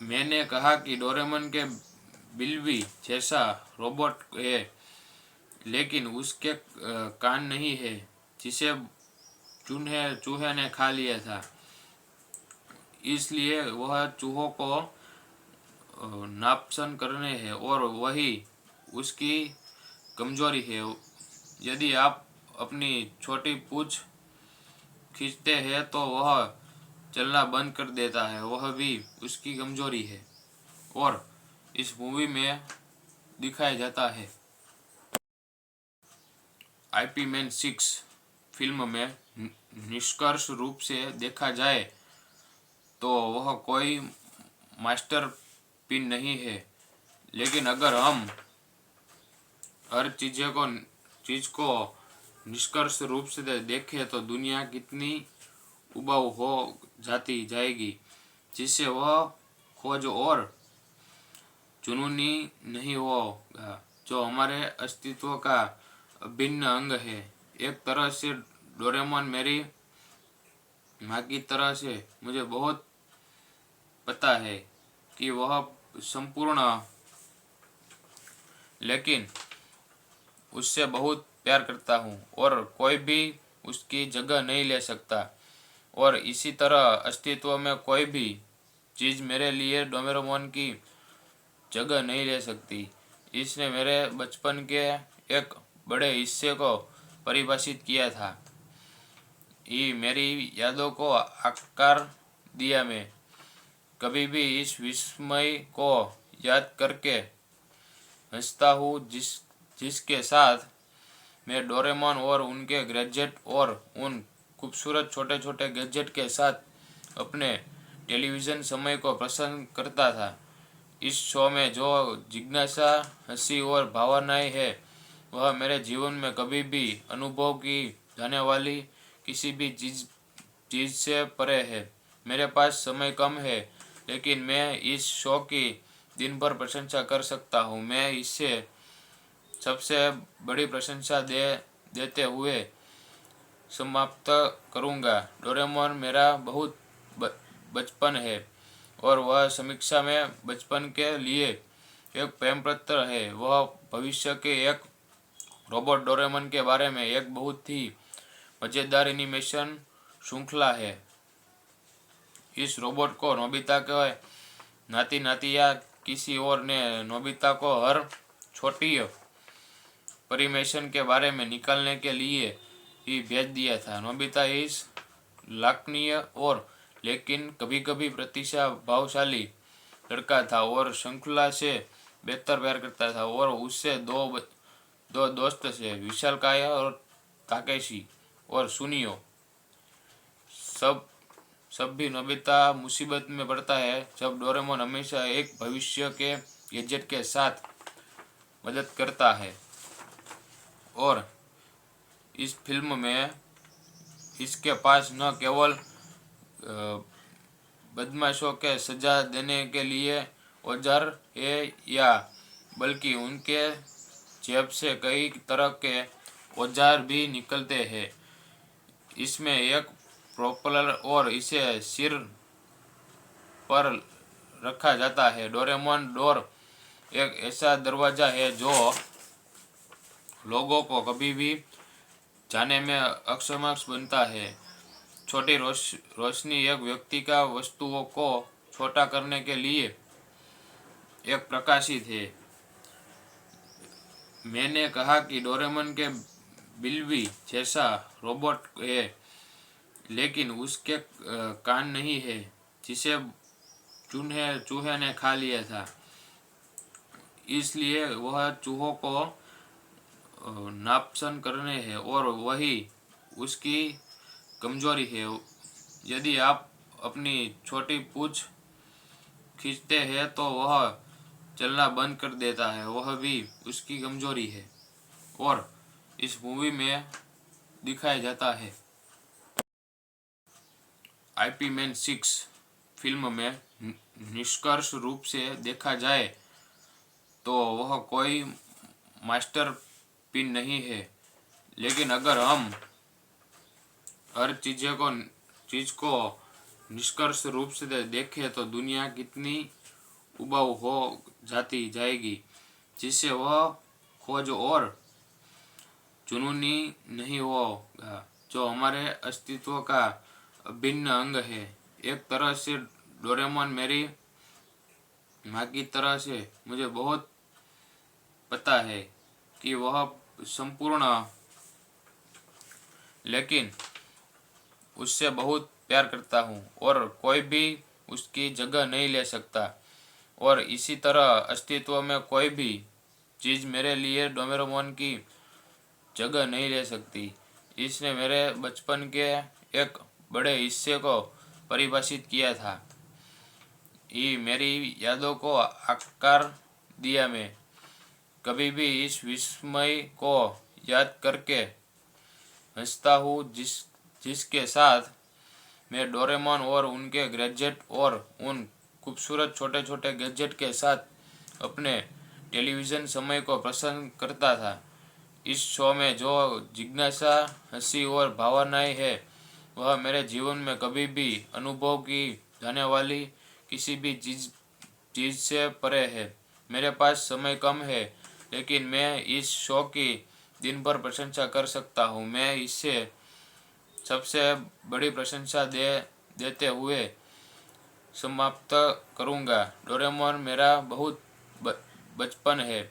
मैंने कहा कि डोरेमोन के बिल्ली जैसा रोबोट है, लेकिन उसके कान नहीं है जिसे चूहे ने खा लिया था। इसलिए वह चूहों को नापसंद करने हैं और वही उसकी कमजोरी है। यदि आप अपनी छोटी पूंछ खींचते हैं तो वह चलना बंद कर देता है, वह भी उसकी कमजोरी है। और इस मूवी में दिखाया जाता है। आईपी मैन 6 फिल्म में निष्कर्ष रूप से देखा जाए तो वह कोई मास्टर पिन नहीं है, लेकिन अगर हम हर चीज को निष्कर्ष रूप से देखें तो दुनिया कितनी उबाऊ हो जाती जाएगी, जिससे वह खोज और जुनूनी नहीं होगा जो हमारे अस्तित्व का अभिन्न अंग है। एक तरह से डोरेमोन मेरी माँ की तरह से मुझे बहुत पता है कि वह संपूर्ण, लेकिन उससे बहुत प्यार करता हूँ और कोई भी उसकी जगह नहीं ले सकता। और इसी तरह अस्तित्व में कोई भी चीज़ मेरे लिए डोरेमोन की जगह नहीं ले सकती। इसने मेरे बचपन के एक बड़े हिस्से को परिभाषित किया था, ये मेरी यादों को आकार दिया। मैं कभी भी इस विस्मय को याद करके हंसता हूँ जिसके साथ मैं डोरेमोन और उनके गैजेट और उन खूबसूरत छोटे छोटे गैजेट के साथ अपने टेलीविज़न समय को पसंद करता था। इस शो में जो जिज्ञासा, हंसी और भावनाएं है वह मेरे जीवन में कभी भी अनुभव की जाने वाली किसी भी चीज़ से परे है। मेरे पास समय कम है, लेकिन मैं इस शो की दिन भर प्रशंसा कर सकता हूँ। मैं इसे सबसे बड़ी प्रशंसा देते हुए समाप्त करूँगा। डोरेमोन मेरा बहुत बचपन है और वह समीक्षा में बचपन के लिए एक प्रेम पत्र है। वह भविष्य के एक रोबोट डोरेमोन के बारे में एक बहुत ही मजेदार एनिमेशन श्रृंखला है। इस रोबोट को नोबिता के नाती नाती या किसी और ने नोबिता को हर छोटी परिमेशन के बारे में निकालने के लिए ही भेज दिया था। नोबिता इस लाखनीय और लेकिन कभी कभी प्रतिभाशाली लड़का था और श्रृंखला से बेहतर प्यार करता था। और उससे दो दोस्त थे, विशालकाय और ताकेशी। और सुनियो, सब भी नोबिता मुसीबत में पड़ता है जब डोरेमोन हमेशा एक भविष्य के गैजेट के साथ मदद करता है। और इस फिल्म में इसके पास न केवल बदमाशों के सजा देने के लिए औजार है या बल्कि उनके जेब से कई तरह के औजार भी निकलते हैं। इसमें एक प्रोपेलर और इसे सिर पर रखा जाता है। डोरेमोन डोर एक ऐसा दरवाजा है जो लोगों को कभी भी जाने में अक्षम बनता है। छोटी रोशनी एक व्यक्ति का वस्तुओं को छोटा करने के लिए एक प्रकाशित है। मैंने कहा कि डोरेमोन के बिल्ली जैसा रोबोट है, लेकिन उसके कान नहीं है जिसे चूहे ने खा लिया था। इसलिए वह चूहों को नापसंद करने हैं और वही उसकी कमजोरी है। यदि आप अपनी छोटी पूंछ खींचते हैं तो वह चलना बंद कर देता है, वह भी उसकी कमजोरी है और इस मूवी में दिखाया जाता है। आईपी मैन 6 फिल्म में निष्कर्ष रूप से देखा जाए तो वह कोई मास्टर पिन नहीं है, लेकिन अगर हम हर चीज को निष्कर्ष रूप से देखें तो दुनिया कितनी उबाऊ हो जाती जाएगी, जिससे वह खोज और जुनूनी नहीं होगा जो हमारे अस्तित्व का अभिन्न अंग है। एक तरह से डोरेमोन मेरी माँ की तरह से मुझे बहुत पता है कि वह संपूर्ण, लेकिन उससे बहुत प्यार करता हूँ और कोई भी उसकी जगह नहीं ले सकता। और इसी तरह अस्तित्व में कोई भी चीज़ मेरे लिए डोरेमोन की जगह नहीं ले सकती। इसने मेरे बचपन के एक बड़े हिस्से को परिभाषित किया था, ये मेरी यादों को आकार दिया। मैं कभी भी इस विस्मय को याद करके हंसता हूँ जिसके साथ मैं डोरेमोन और उनके गैजेट और उन खूबसूरत छोटे छोटे गैजेट के साथ अपने टेलीविज़न समय को पसंद करता था। इस शो में जो जिज्ञासा, हंसी और भावनाएं है वह मेरे जीवन में कभी भी अनुभव की जाने वाली किसी भी चीज़ से परे है। मेरे पास समय कम है, लेकिन मैं इस शो की दिन भर प्रशंसा कर सकता हूँ। मैं इसे सबसे बड़ी प्रशंसा देते हुए समाप्त करूँगा। डोरेमोन मेरा बहुत बचपन है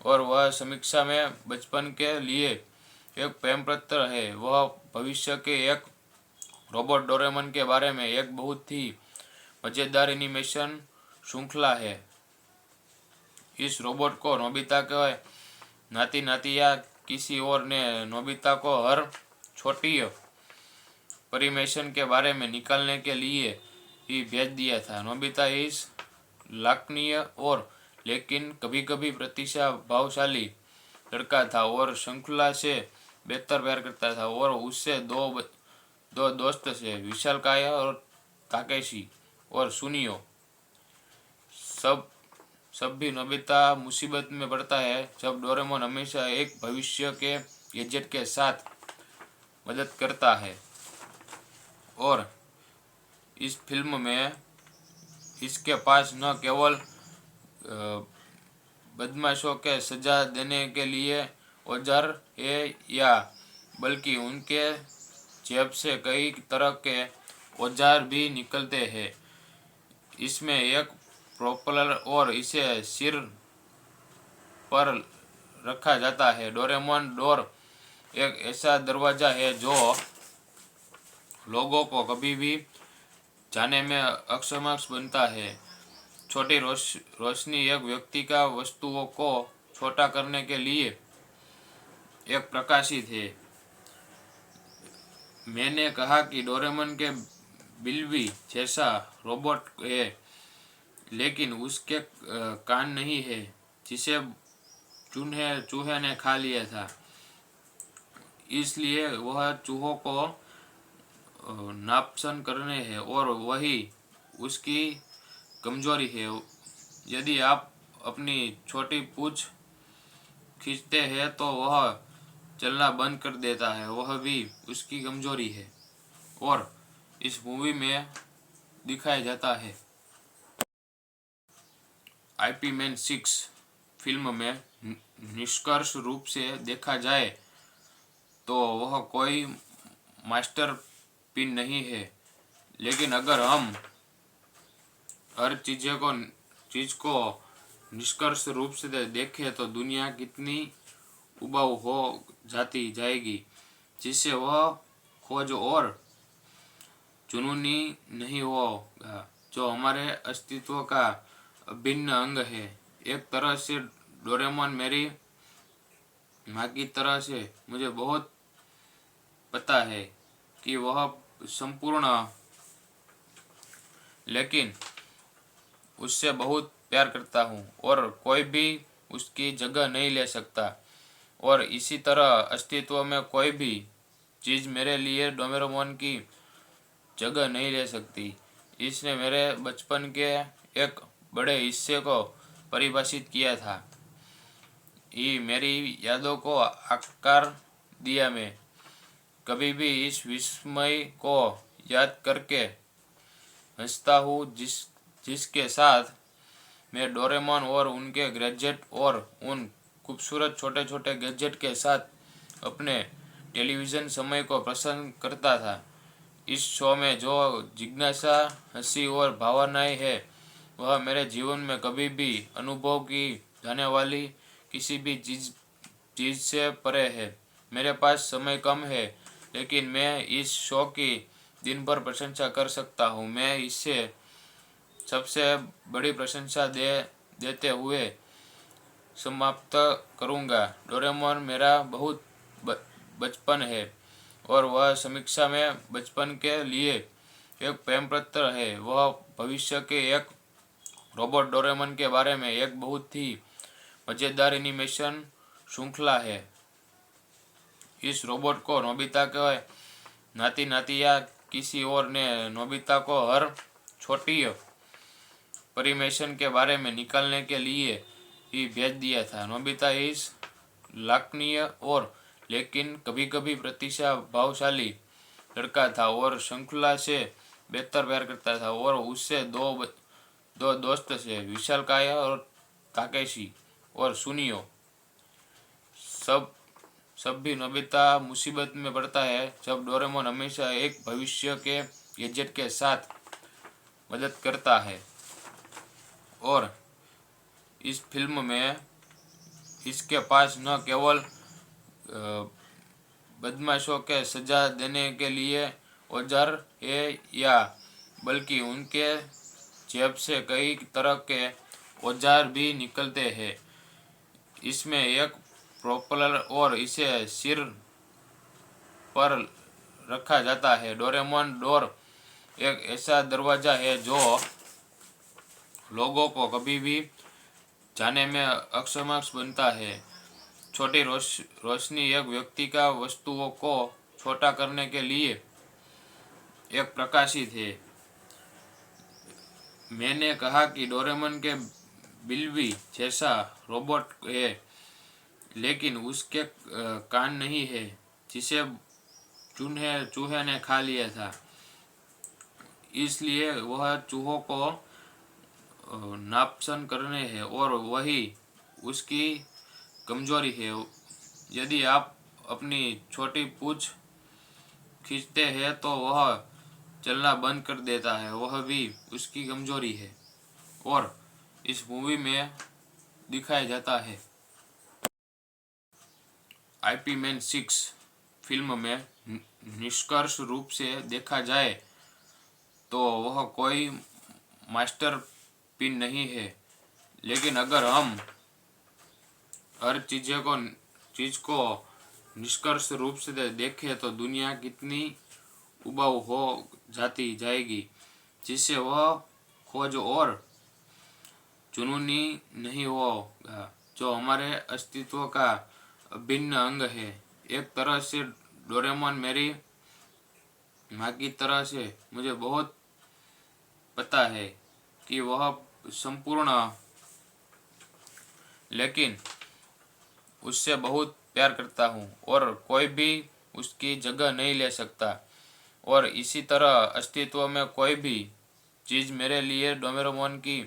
और वह समीक्षा में बचपन के लिए एक प्रेम पत्र है। वह भविष्य के एक रोबोट डोरेमोन के बारे में एक बहुत ही मज़ेदार एनिमेशन श्रृंखला है। इस रोबोट को नोबिता के नाती नाती या किसी और ने नोबिता को हर छोटी परिमेशन के बारे में निकालने के लिए ही भेज दिया था। नोबिता इस लाखनीय और लेकिन कभी कभी प्रतिभाशाली लड़का था और श्रृंखला से बेहतर प्यार करता था। और उससे दो दोस्त थे, विशालकाय और ताकेशी। और सुनियो, सब भी नोबिता मुसीबत में पड़ता है जब डोरेमोन हमेशा एक भविष्य के गैजेट के साथ मदद करता है। और इस फिल्म में इसके पास न केवल बदमाशों के सजा देने के लिए औजार है या बल्कि उनके जेब से कई तरह के औजार भी निकलते हैं। इसमें एक प्रोपेलर और इसे सिर पर रखा जाता है। डोरेमोन डोर एक ऐसा दरवाजा है जो लोगों को कभी भी जाने में अक्षम बनता है। छोटी रोशनी एक व्यक्ति का वस्तुओं को छोटा करने के लिए एक प्रकाशित है। मैंने कहा कि डोरेमोन के बिल्ली जैसा रोबोट है, लेकिन उसके कान नहीं है जिसे चूहे ने खा लिया था। इसलिए वह चूहों को नापसंद करने हैं और वही उसकी कमजोरी है। यदि आप अपनी छोटी पूंछ खींचते हैं तो वह चलना बंद कर देता है, वह भी उसकी कमजोरी है। और इस मूवी में दिखाया जाता है। आईपी मैन 6 फिल्म में निष्कर्ष रूप से देखा जाए तो वह कोई मास्टर पिन नहीं है, लेकिन अगर हम हर चीज को निष्कर्ष रूप से देखें तो दुनिया कितनी उबाऊ हो जाती जाएगी, जिससे वह खोज और जुनूनी नहीं होगा जो हमारे अस्तित्व का अभिन्न अंग है। एक तरह से डोरेमोन मेरी माँ की तरह से मुझे बहुत पता है कि वह संपूर्ण, लेकिन उससे बहुत प्यार करता हूँ और कोई भी उसकी जगह नहीं ले सकता। और इसी तरह अस्तित्व में कोई भी चीज़ मेरे लिए डोरेमोन की जगह नहीं ले सकती। इसने मेरे बचपन के एक बड़े हिस्से को परिभाषित किया था, ये मेरी यादों को आकार दिया। मैं कभी भी इस विस्मय को याद करके हंसता हूँ जिसके साथ मैं डोरेमोन और उनके गैजेट और उन खूबसूरत छोटे छोटे गैजेट के साथ अपने टेलीविज़न समय को पसंद करता था। इस शो में जो जिज्ञासा, हंसी और भावनाएं है वह मेरे जीवन में कभी भी अनुभव की जाने वाली किसी भी चीज़ से परे है। मेरे पास समय कम है, लेकिन मैं इस शो की दिन भर प्रशंसा कर सकता हूँ। मैं इसे सबसे बड़ी प्रशंसा देते हुए समाप्त करूँगा। डोरेमोन मेरा बहुत बचपन है और वह समीक्षा में बचपन के लिए एक प्रेम पत्र है। वह भविष्य के एक रोबोट डोरेमोन के बारे में एक बहुत ही मज़ेदार एनिमेशन श्रृंखला है। इस रोबोट को नोबिता के नाती नाती या किसी और ने नोबिता को हर छोटी परिमेशन के बारे में निकालने के लिए ही भेज दिया था। नोबिता इस लाखनीय और लेकिन कभी कभी प्रतिभाशाली लड़का था और श्रृंखला से बेहतर प्यार करता था। और उससे दो दोस्त थे, विशालकाय और ताकेशी। और सुनियो, सब भी नोबिता मुसीबत में पड़ता है जब डोरेमोन हमेशा एक भविष्य के गैजेट के साथ मदद करता है। और इस फिल्म में इसके पास न केवल बदमाशों के सजा देने के लिए औजार है या बल्कि उनके जेब से कई तरह के औजार भी निकलते हैं। इसमें एक प्रोपेलर और इसे सिर पर रखा जाता है। डोरेमोन डोर एक ऐसा दरवाज़ा है जो लोगों को कभी भी जाने में अक्षम बनता है। छोटी रोशनी एक व्यक्ति का वस्तुओं को छोटा करने के लिए एक प्रकाशित है। मैंने कहा कि डोरेमोन के बिल्ली जैसा रोबोट है, लेकिन उसके कान नहीं है जिसे चूहे ने खा लिया था, इसलिए वह चूहों को नापसंद करने हैं और वही उसकी कमजोरी है। यदि आप अपनी छोटी पूंछ खींचते हैं तो वह चलना बंद कर देता है, वह भी उसकी कमजोरी है। और इस मूवी में दिखाया जाता है। आईपी मैन 6 फिल्म में निष्कर्ष रूप से देखा जाए तो वह कोई मास्टर पिन नहीं है, लेकिन अगर हम हर चीज को निष्कर्ष रूप से देखें तो दुनिया कितनी उबाऊ हो जाती जाएगी, जिससे वह खोज और जुनूनी नहीं होगा जो हमारे अस्तित्व का अभिन्न अंग है। एक तरह से डोरेमोन मेरी माँ की तरह से मुझे बहुत पता है कि वह संपूर्ण, लेकिन उससे बहुत प्यार करता हूँ और कोई भी उसकी जगह नहीं ले सकता। और इसी तरह अस्तित्व में कोई भी चीज़ मेरे लिए डोरेमोन की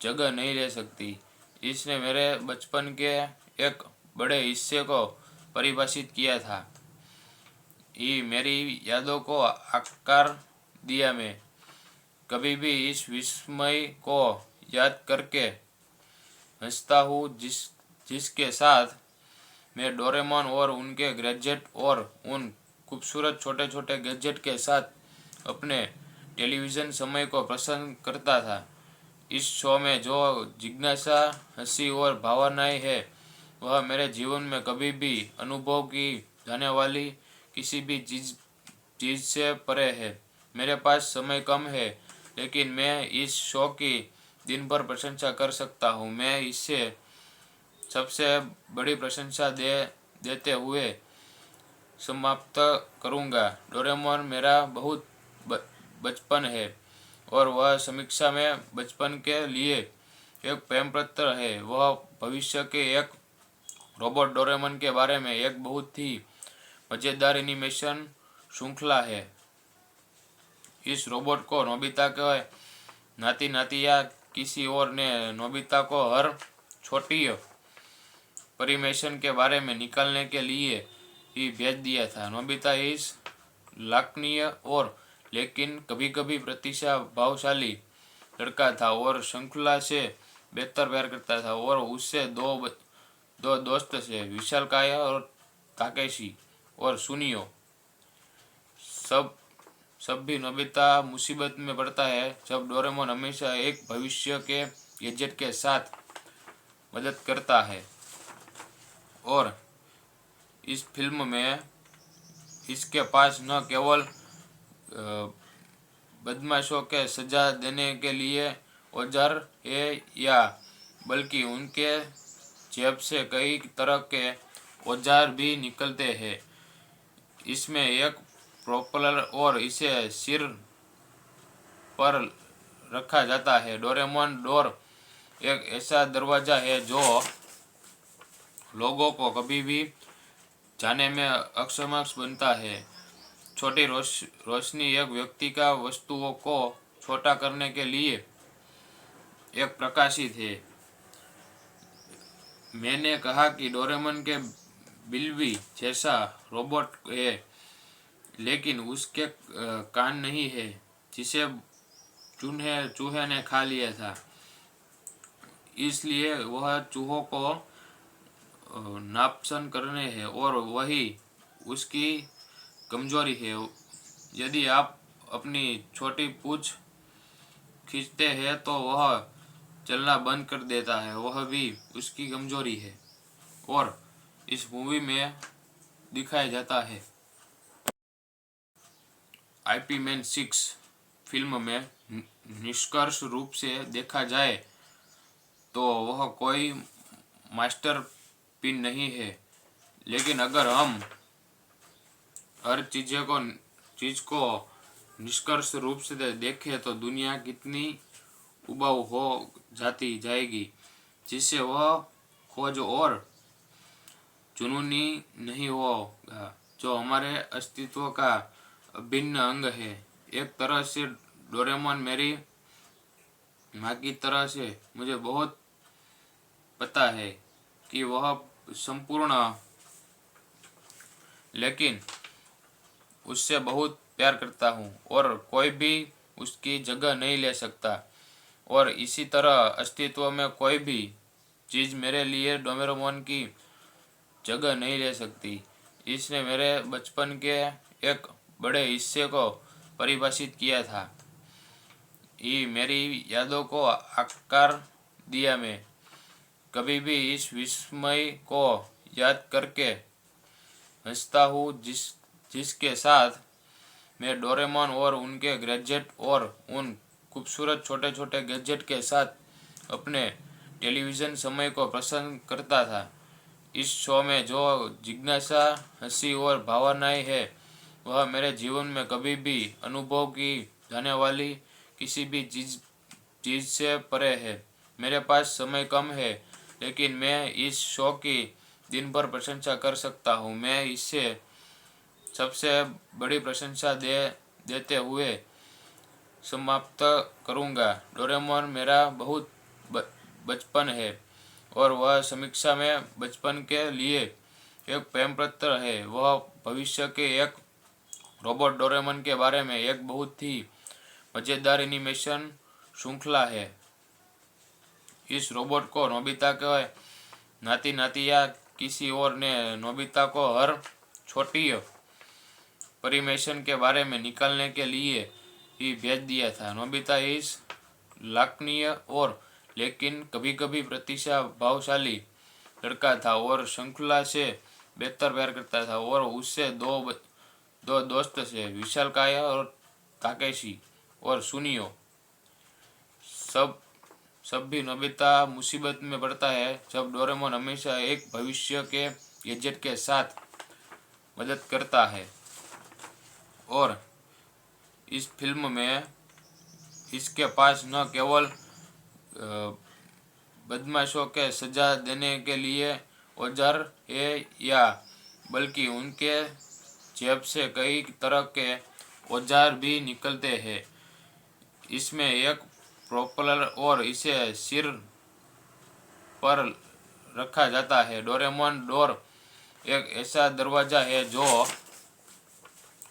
जगह नहीं ले सकती। इसने मेरे बचपन के एक बड़े हिस्से को परिभाषित किया था। ये मेरी यादों को आकार दिया। मैं कभी भी इस विस्मय को याद करके हंसता हूँ जिसके साथ मैं डोरेमोन और उनके गैजेट और उन खूबसूरत छोटे छोटे गैजेट के साथ अपने टेलीविज़न समय को पसंद करता था। इस शो में जो जिज्ञासा, हंसी और भावनाएं है, वह मेरे जीवन में कभी भी अनुभव की जाने वाली किसी भी चीज़ से परे है। मेरे पास समय कम है, लेकिन मैं इस शो की दिन भर प्रशंसा कर सकता हूँ। मैं इससे सबसे बड़ी प्रशंसा देते हुए समाप्त करूँगा। डोरेमोन मेरा बहुत बचपन है और वह समीक्षा में बचपन के लिए एक प्रेम पत्र है। वह भविष्य के एक रोबोट डोरेमोन के बारे में एक बहुत ही मज़ेदार एनिमेशन श्रृंखला है। इस रोबोट को नोबिता के नाती नाती या किसी और ने नोबिता को हर छोटी परिमेशन के बारे में निकालने के लिए ही भेज दिया था। नोबिता इस लाखनीय और लेकिन कभी कभी प्रतिभाशाली लड़का था और श्रृंखला से बेहतर प्यार करता था। और उससे दो दोस्त थे, विशालकाय और ताकेशी। और सुनियो, सब भी नोबिता मुसीबत में पड़ता है जब डोरेमोन हमेशा एक भविष्य के गैजेट के साथ मदद करता है। और इस फिल्म में इसके पास न केवल बदमाशों के सजा देने के लिए औजार है या बल्कि उनके जेब से कई तरह के औजार भी निकलते हैं। इसमें एक प्रोपेलर और इसे सिर पर रखा जाता है। डोरेमोन डोर एक ऐसा दरवाज़ा है जो लोगों को कभी भी जाने में अक्षम बनता है। छोटी रोशनी एक व्यक्ति का वस्तुओं को छोटा करने के लिए एक प्रकाशित है। मैंने कहा कि डोरेमोन के बिल्ली जैसा रोबोट है, लेकिन उसके कान नहीं है जिसे चूहे ने खा लिया था। इसलिए वह चूहों को नापसंद करने हैं और वही उसकी कमजोरी है। यदि आप अपनी छोटी पूंछ खींचते हैं तो वह चलना बंद कर देता है, वह भी उसकी कमजोरी है। और इस मूवी में दिखाया जाता है। आईपी मैन 6 फिल्म में निष्कर्ष रूप से देखा जाए तो वह कोई मास्टर पिन नहीं है, लेकिन अगर हम हर चीज को निष्कर्ष रूप से देखें तो दुनिया कितनी उबाऊ हो जाती जाएगी, जिससे वह खोज और जुनूनी नहीं होगा जो हमारे अस्तित्व का अभिन्न अंग है। एक तरह से डोरेमोन मेरी माँ की तरह से मुझे बहुत पता है कि वह संपूर्ण, लेकिन उससे बहुत प्यार करता हूँ और कोई भी उसकी जगह नहीं ले सकता। और इसी तरह अस्तित्व में कोई भी चीज़ मेरे लिए डोरेमोन की जगह नहीं ले सकती। इसने मेरे बचपन के एक बड़े हिस्से को परिभाषित किया था। ये मेरी यादों को आकार दिया। मैं कभी भी इस विस्मय को याद करके हंसता हूँ जिसके साथ मैं डोरेमोन और उनके गैजेट और उन खूबसूरत छोटे छोटे गैजेट के साथ अपने टेलीविज़न समय को पसंद करता था। इस शो में जो जिज्ञासा, हंसी और भावनाएं है, वह मेरे जीवन में कभी भी अनुभव की जाने वाली किसी भी चीज से परे है। मेरे पास समय कम है, लेकिन मैं इस शो की दिन भर प्रशंसा कर सकता हूँ। मैं इससे सबसे बड़ी प्रशंसा देते हुए समाप्त करूँगा। डोरेमोन मेरा बहुत बचपन है और वह समीक्षा में बचपन के लिए एक प्रेम पत्र है। वह भविष्य के एक रोबोट डोरेमोन के बारे में एक बहुत ही मज़ेदार एनिमेशन श्रृंखला है। इस रोबोट को नोबिता के नाती नाती या किसी और ने नोबिता को हर छोटी परिमेशन के बारे में निकालने के लिए ही भेज दिया था। नोबिता इस लाखनीय और लेकिन कभी कभी प्रतिभाशाली लड़का था और श्रृंखला से बेहतर प्यार करता था। और उससे दो दोस्त थे, विशालकाय और ताकेशी और सुनियो। सब भी नोबिता मुसीबत में पड़ता है जब डोरेमोन हमेशा एक भविष्य के गैजेट के साथ मदद करता है। और इस फिल्म में इसके पास न केवल बदमाशों के सजा देने के लिए औजार है या बल्कि उनके जेब से कई तरह के औजार भी निकलते हैं। इसमें एक प्रोपेलर और इसे सिर पर रखा जाता है। डोरेमोन डोर एक ऐसा दरवाजा है जो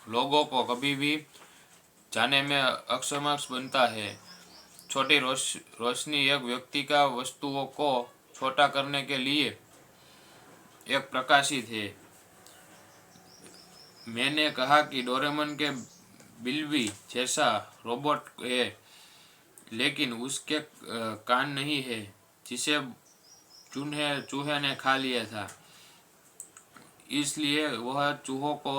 लोगों को कभी भी जाने में अक्षम बनता है। छोटी रोशनी एक व्यक्ति का वस्तुओं को छोटा करने के लिए एक प्रकाशित है। मैंने कहा कि डोरेमोन के बिल्ली जैसा रोबोट है, लेकिन उसके कान नहीं है जिसे चूहे ने खा लिया था। इसलिए वह चूहों को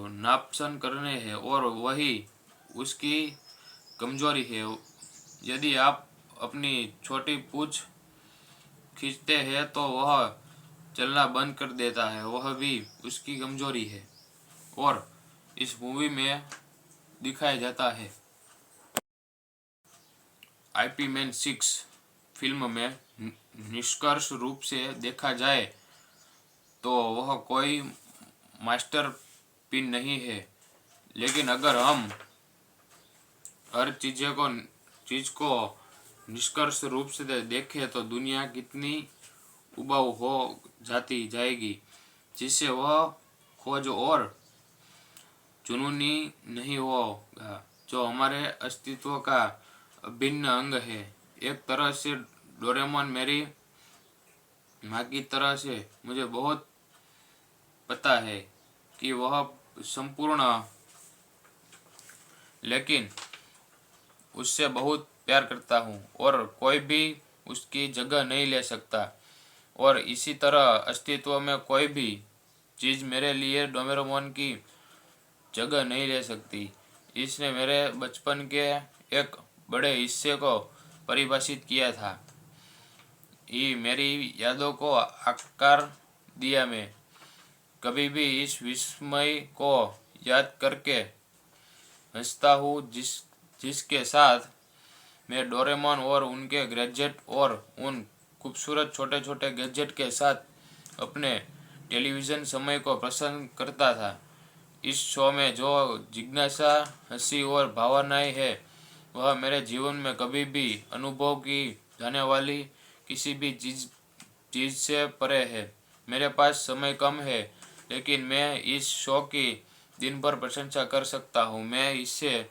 नापसंद करने हैं और वही उसकी कमजोरी है। यदि आप अपनी छोटी पूंछ खींचते हैं तो वह चलना बंद कर देता है, वह भी उसकी कमजोरी है। और इस मूवी में दिखाया जाता है। IP मैन 6 फिल्म में निष्कर्ष रूप से देखा जाए तो वह कोई मास्टर पिन नहीं है, लेकिन अगर हम हर चीज को निष्कर्ष रूप से देखें तो दुनिया कितनी उबाऊ हो जाएगी, जिससे वह खोज और जुनूनी नहीं होगा जो हमारे अस्तित्व का अभिन्न अंग है। एक तरह से डोरेमोन मेरी माँ की तरह से मुझे बहुत पता है कि वह संपूर्ण, लेकिन उससे बहुत प्यार करता हूँ और कोई भी उसकी जगह नहीं ले सकता। और इसी तरह अस्तित्व में कोई भी चीज़ मेरे लिए डोरेमोन की जगह नहीं ले सकती। इसने मेरे बचपन के एक बड़े हिस्से को परिभाषित किया था, ये मेरी यादों को आकार दिया। मैं कभी भी इस विस्मय को याद करके हंसता हूँ जिसके साथ मैं डोरेमोन और उनके गैजेट और उन खूबसूरत छोटे छोटे गैजेट के साथ अपने टेलीविज़न समय को पसंद करता था। इस शो में जो जिज्ञासा, हंसी और भावनाएं है वह मेरे जीवन में कभी भी अनुभव की जाने वाली किसी भी चीज से परे है। मेरे पास समय कम है, लेकिन मैं इस शो की दिन भर प्रशंसा कर सकता हूँ। मैं इससे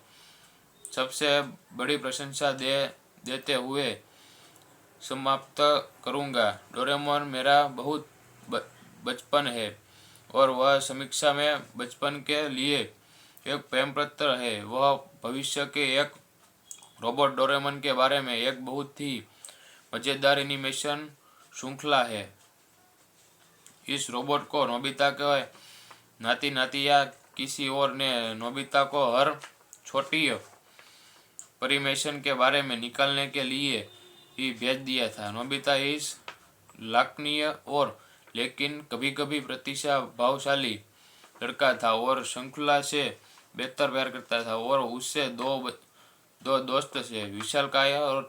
सबसे बड़ी प्रशंसा देते हुए समाप्त करूँगा। डोरेमोन मेरा बहुत बचपन है और वह समीक्षा में बचपन के लिए एक प्रेम पत्र है। वह भविष्य के एक रोबोट डोरेमोन के बारे में एक बहुत ही मज़ेदार एनिमेशन श्रृंखला है। इस रोबोट को नोबिता के नाती नाती या किसी और ने नोबिता को हर छोटी परिमेशन के बारे में निकालने के लिए ही भेज दिया था। नोबिता इस लाखनीय और लेकिन कभी कभी प्रतिभाशाली लड़का था और श्रृंखला से बेहतर प्यार करता था और उससे दो दोस्त थे, विशालकाय और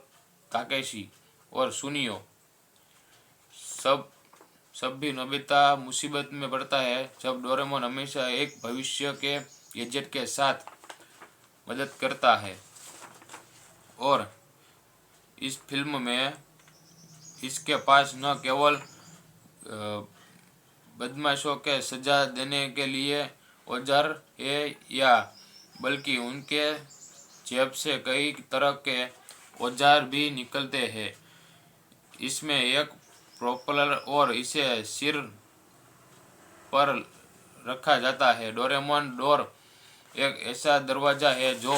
ताकेशी। और सुनियो, सब सब भी नोबिता मुसीबत में पड़ता है जब डोरेमोन हमेशा एक भविष्य के गैजेट के साथ मदद करता है। और इस फिल्म में इसके पास न केवल बदमाशों के सजा देने के लिए औजार है या बल्कि उनके जेब से कई तरह के औजार भी निकलते हैं। इसमें एक प्रोपेलर और इसे सिर पर रखा जाता है। डोरेमोन डोर एक ऐसा दरवाजा है जो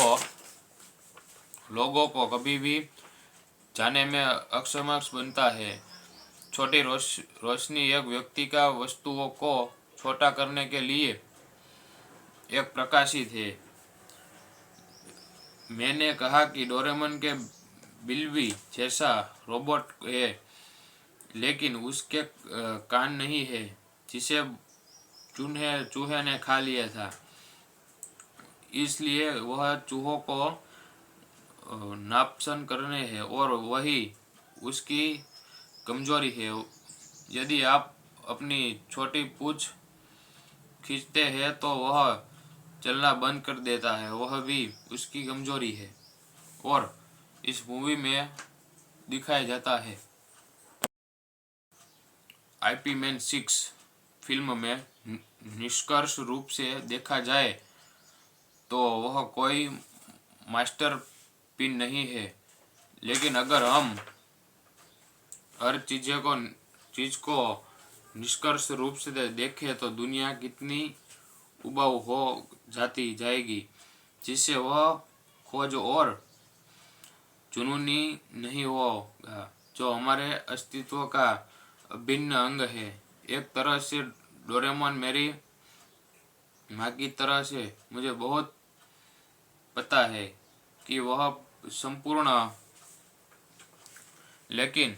लोगों को कभी भी जाने में अक्षम बनता है। छोटी रोशनी एक व्यक्ति का वस्तुओं को छोटा करने के लिए एक प्रकाशित है। मैंने कहा कि डोरेमोन के बिल्ली जैसा रोबोट है, लेकिन उसके कान नहीं है जिसे चूहे ने खा लिया था, इसलिए वह चूहों को नापसंद करने हैं और वही उसकी कमजोरी है। यदि आप अपनी छोटी पूंछ खींचते हैं तो वह चलना बंद कर देता है, वह भी उसकी कमजोरी है। और इस मूवी में दिखाया जाता है। आईपी मैन 6 फिल्म में निष्कर्ष रूप से देखा जाए तो वह कोई मास्टर पिन नहीं है, लेकिन अगर हम हर चीज को निष्कर्ष रूप से देखें तो दुनिया कितनी उबाऊ हो जाती जाएगी, जिससे वह खोज और जुनूनी नहीं होगा जो हमारे अस्तित्व का अभिन्न अंग है। एक तरह से डोरेमोन मेरी माँ की तरह से मुझे बहुत पता है कि वह संपूर्ण, लेकिन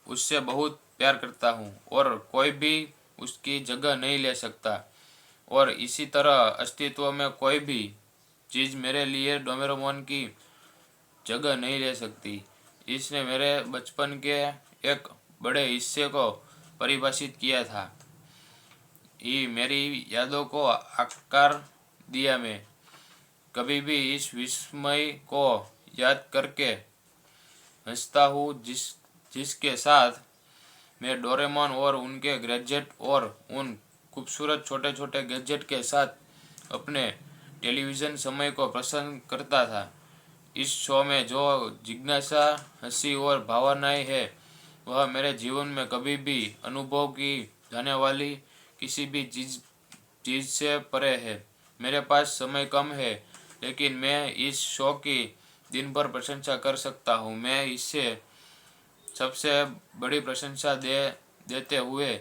उससे बहुत प्यार करता हूँ और कोई भी उसकी जगह नहीं ले सकता। और इसी तरह अस्तित्व में कोई भी चीज़ मेरे लिए डोरेमोन की जगह नहीं ले सकती। इसने मेरे बचपन के एक बड़े हिस्से को परिभाषित किया था, ये मेरी यादों को आकार दिया। मैं कभी भी इस विस्मय को याद करके हंसता हूँ जिसके साथ मैं डोरेमोन और उनके गैजेट और उन खूबसूरत छोटे छोटे गैजेट के साथ अपने टेलीविज़न समय को पसंद करता था। इस शो में जो जिज्ञासा, हंसी और भावनाएं है वह मेरे जीवन में कभी भी अनुभव की जाने वाली किसी भी चीज़ से परे है। मेरे पास समय कम है, लेकिन मैं इस शो की दिन भर प्रशंसा कर सकता हूँ। मैं इससे सबसे बड़ी प्रशंसा देते हुए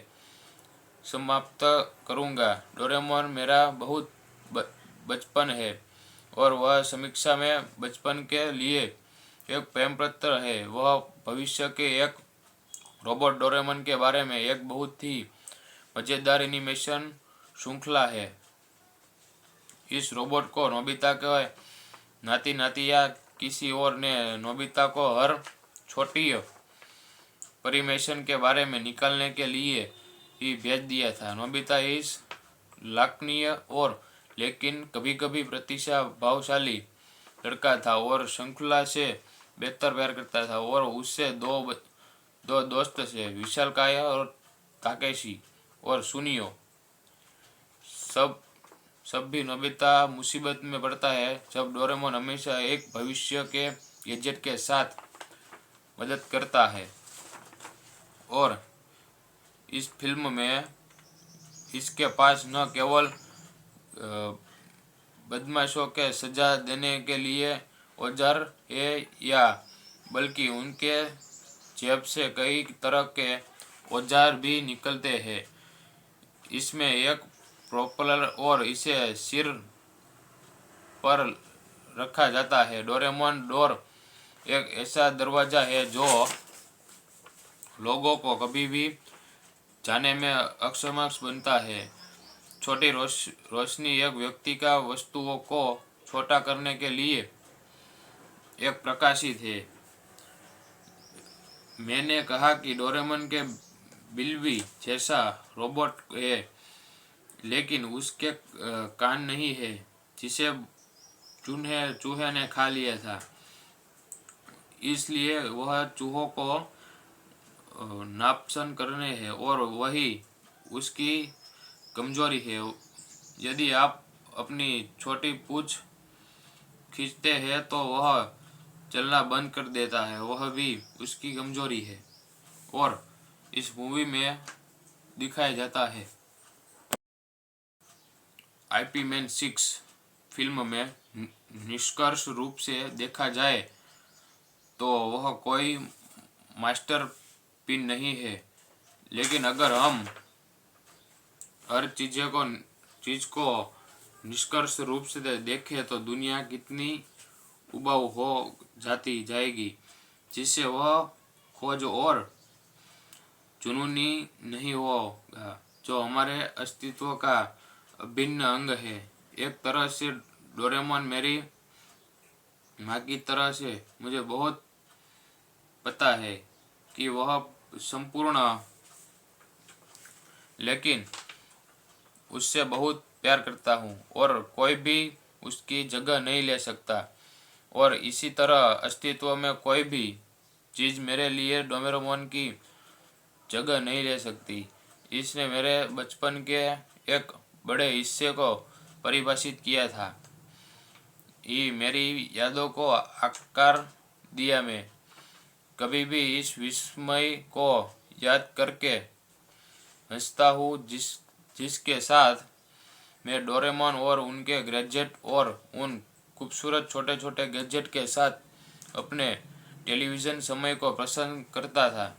समाप्त करूँगा। डोरेमोन मेरा बहुत बचपन है और वह समीक्षा में बचपन के लिए एक प्रेम पत्र है। वह भविष्य के एक रोबोट डोरेमोन के बारे में एक बहुत ही मज़ेदार एनिमेशन श्रृंखला है। इस रोबोट को नोबिता के नाती नाती या किसी और ने नोबिता को हर छोटी परिमेशन के बारे में निकालने के लिए ही भेज दिया था। नोबिता इस लाखनीय और लेकिन कभी कभी प्रतिभाशाली लड़का था और श्रृंखला से बेहतर प्यार करता था और उससे दो दोस्त थे, विशालकाय और ताकेशी। और सुनियो, सब भी नोबिता मुसीबत में पड़ता है जब डोरेमोन हमेशा एक भविष्य के गैजेट के साथ मदद करता है। और इस फिल्म में इसके पास न केवल बदमाशों के सजा देने के लिए औजार है या बल्कि उनके जेब से कई तरह के औजार भी निकलते हैं। इसमें एक प्रोपेलर और इसे सिर पर रखा जाता है। डोरेमोन डोर एक ऐसा दरवाजा है जो लोगों को कभी भी जाने में अक्षम बनता है। छोटी रोशनी एक व्यक्ति का वस्तुओं को छोटा करने के लिए एक प्रकाशित है। मैंने कहा कि डोरेमोन के बिल्ली जैसा रोबोट है, लेकिन उसके कान नहीं है जिसे चूहे ने खा लिया था। इसलिए वह चूहों को नापसंद करने है और वही उसकी कमजोरी है। यदि आप अपनी छोटी पूंछ खींचते हैं तो वह चलना बंद कर देता है, वह भी उसकी कमजोरी है। और इस मूवी में दिखाया जाता है। आईपी मैन 6 फिल्म में निष्कर्ष रूप से देखा जाए तो वह कोई मास्टर पिन नहीं है, लेकिन अगर हम हर चीज को निष्कर्ष रूप से देखें तो दुनिया कितनी उबाऊ हो जाती जाएगी, जिससे वह खोज और जुनूनी नहीं होगा जो हमारे अस्तित्व का अभिन्न अंग है। एक तरह से डोरेमोन मेरी माँ की तरह से मुझे बहुत पता है कि वह संपूर्ण, लेकिन उससे बहुत प्यार करता हूँ और कोई भी उसकी जगह नहीं ले सकता। और इसी तरह अस्तित्व में कोई भी चीज़ मेरे लिए डोरेमोन की जगह नहीं ले सकती। इसने मेरे बचपन के एक बड़े हिस्से को परिभाषित किया था। ये मेरी यादों को आकार दिया। मैं कभी भी इस विस्मय को याद करके हंसता हूँ जिसके साथ मैं डोरेमोन और उनके गैजेट और उन खूबसूरत छोटे छोटे गैजेट के साथ अपने टेलीविज़न समय को पसंद करता था।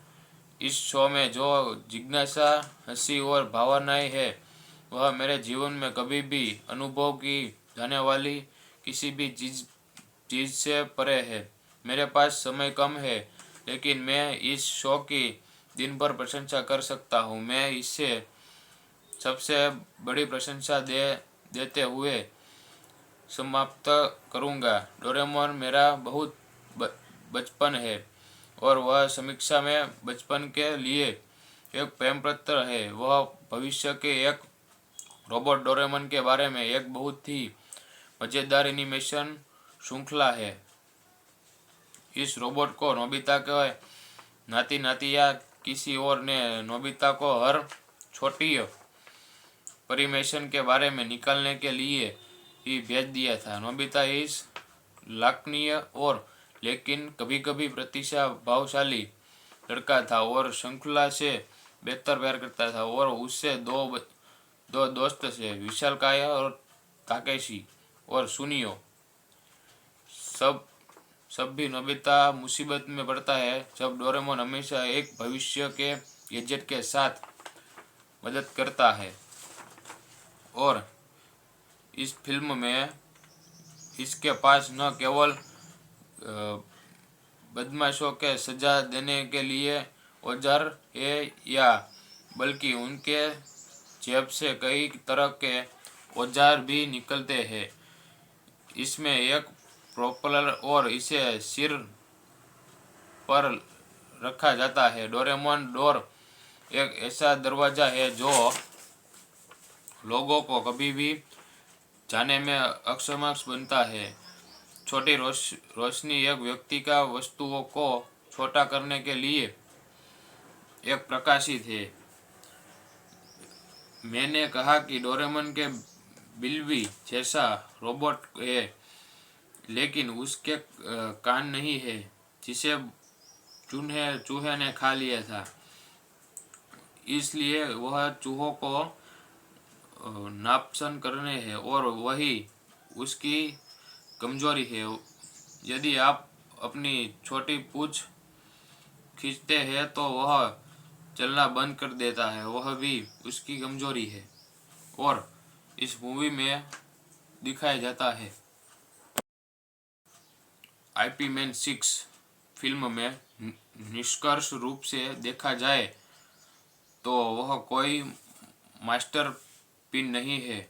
इस शो में जो जिज्ञासा, हंसी और भावनाएं है वह मेरे जीवन में कभी भी अनुभव की जाने वाली किसी भी चीज़ से परे है। मेरे पास समय कम है, लेकिन मैं इस शो की दिन भर प्रशंसा कर सकता हूँ। मैं इसे सबसे बड़ी प्रशंसा देते हुए समाप्त करूँगा। डोरेमोन मेरा बहुत बचपन है और वह समीक्षा में बचपन के लिए एक प्रेम पत्र है। वह भविष्य के एक रोबोट डोरेमोन के बारे में एक बहुत ही मज़ेदार एनिमेशन श्रृंखला है। इस रोबोट को नोबिता के नाती नाती या किसी और ने नोबिता को हर छोटी परिमेशन के बारे में निकालने के लिए ही भेज दिया था। नोबिता इस लाखनीय और लेकिन कभी कभी प्रतिभाशाली लड़का था और श्रृंखला से बेहतर प्यार करता था। और उससे दो दोस्त थे, विशालकाय और ताकेशी और सुनियो। सब भी नोबिता मुसीबत में पड़ता है जब डोरेमोन हमेशा एक भविष्य के गैजेट के साथ मदद करता है। और इस फिल्म में इसके पास न केवल बदमाशों के सजा देने के लिए औजार है या बल्कि उनके जेब से कई तरह के औजार भी निकलते हैं। इसमें एक प्रोपेलर और इसे सिर पर रखा जाता है। डोरेमोन डोर एक ऐसा दरवाज़ा है जो लोगों को कभी भी जाने में अक्षम बनता है। छोटी रोशनी एक व्यक्ति का वस्तुओं को छोटा करने के लिए एक प्रकाशित है। मैंने कहा कि डोरेमोन के बिल्ली जैसा रोबोट है, लेकिन उसके कान नहीं है जिसे चूहे ने खा लिया था। इसलिए वह चूहों को नापसंद करने है और वही उसकी कमजोरी है। यदि आप अपनी छोटी पूंछ खींचते हैं तो वह चलना बंद कर देता है, वह भी उसकी कमजोरी है। और इस मूवी में दिखाया जाता है। आईपी मैन 6 फिल्म में निष्कर्ष रूप से देखा जाए तो वह कोई मास्टर पिन नहीं है,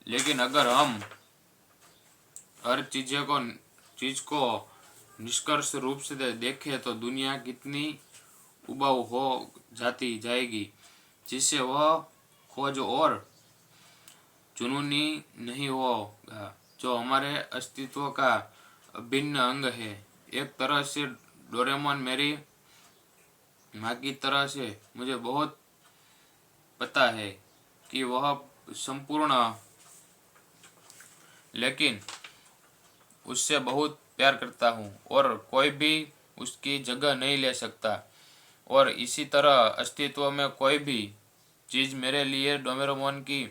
लेकिन अगर हम हर चीज को निष्कर्ष रूप से देखें तो दुनिया कितनी उबाऊ हो जाती जाएगी, जिससे वह खोज और जुनूनी नहीं होगा जो हमारे अस्तित्व का अभिन्न अंग है। एक तरह से डोरेमोन मेरी माँ की तरह से मुझे बहुत पता है कि वह संपूर्ण, लेकिन उससे बहुत प्यार करता हूँ और कोई भी उसकी जगह नहीं ले सकता। और इसी तरह अस्तित्व में कोई भी चीज़ मेरे लिए डोरेमोन की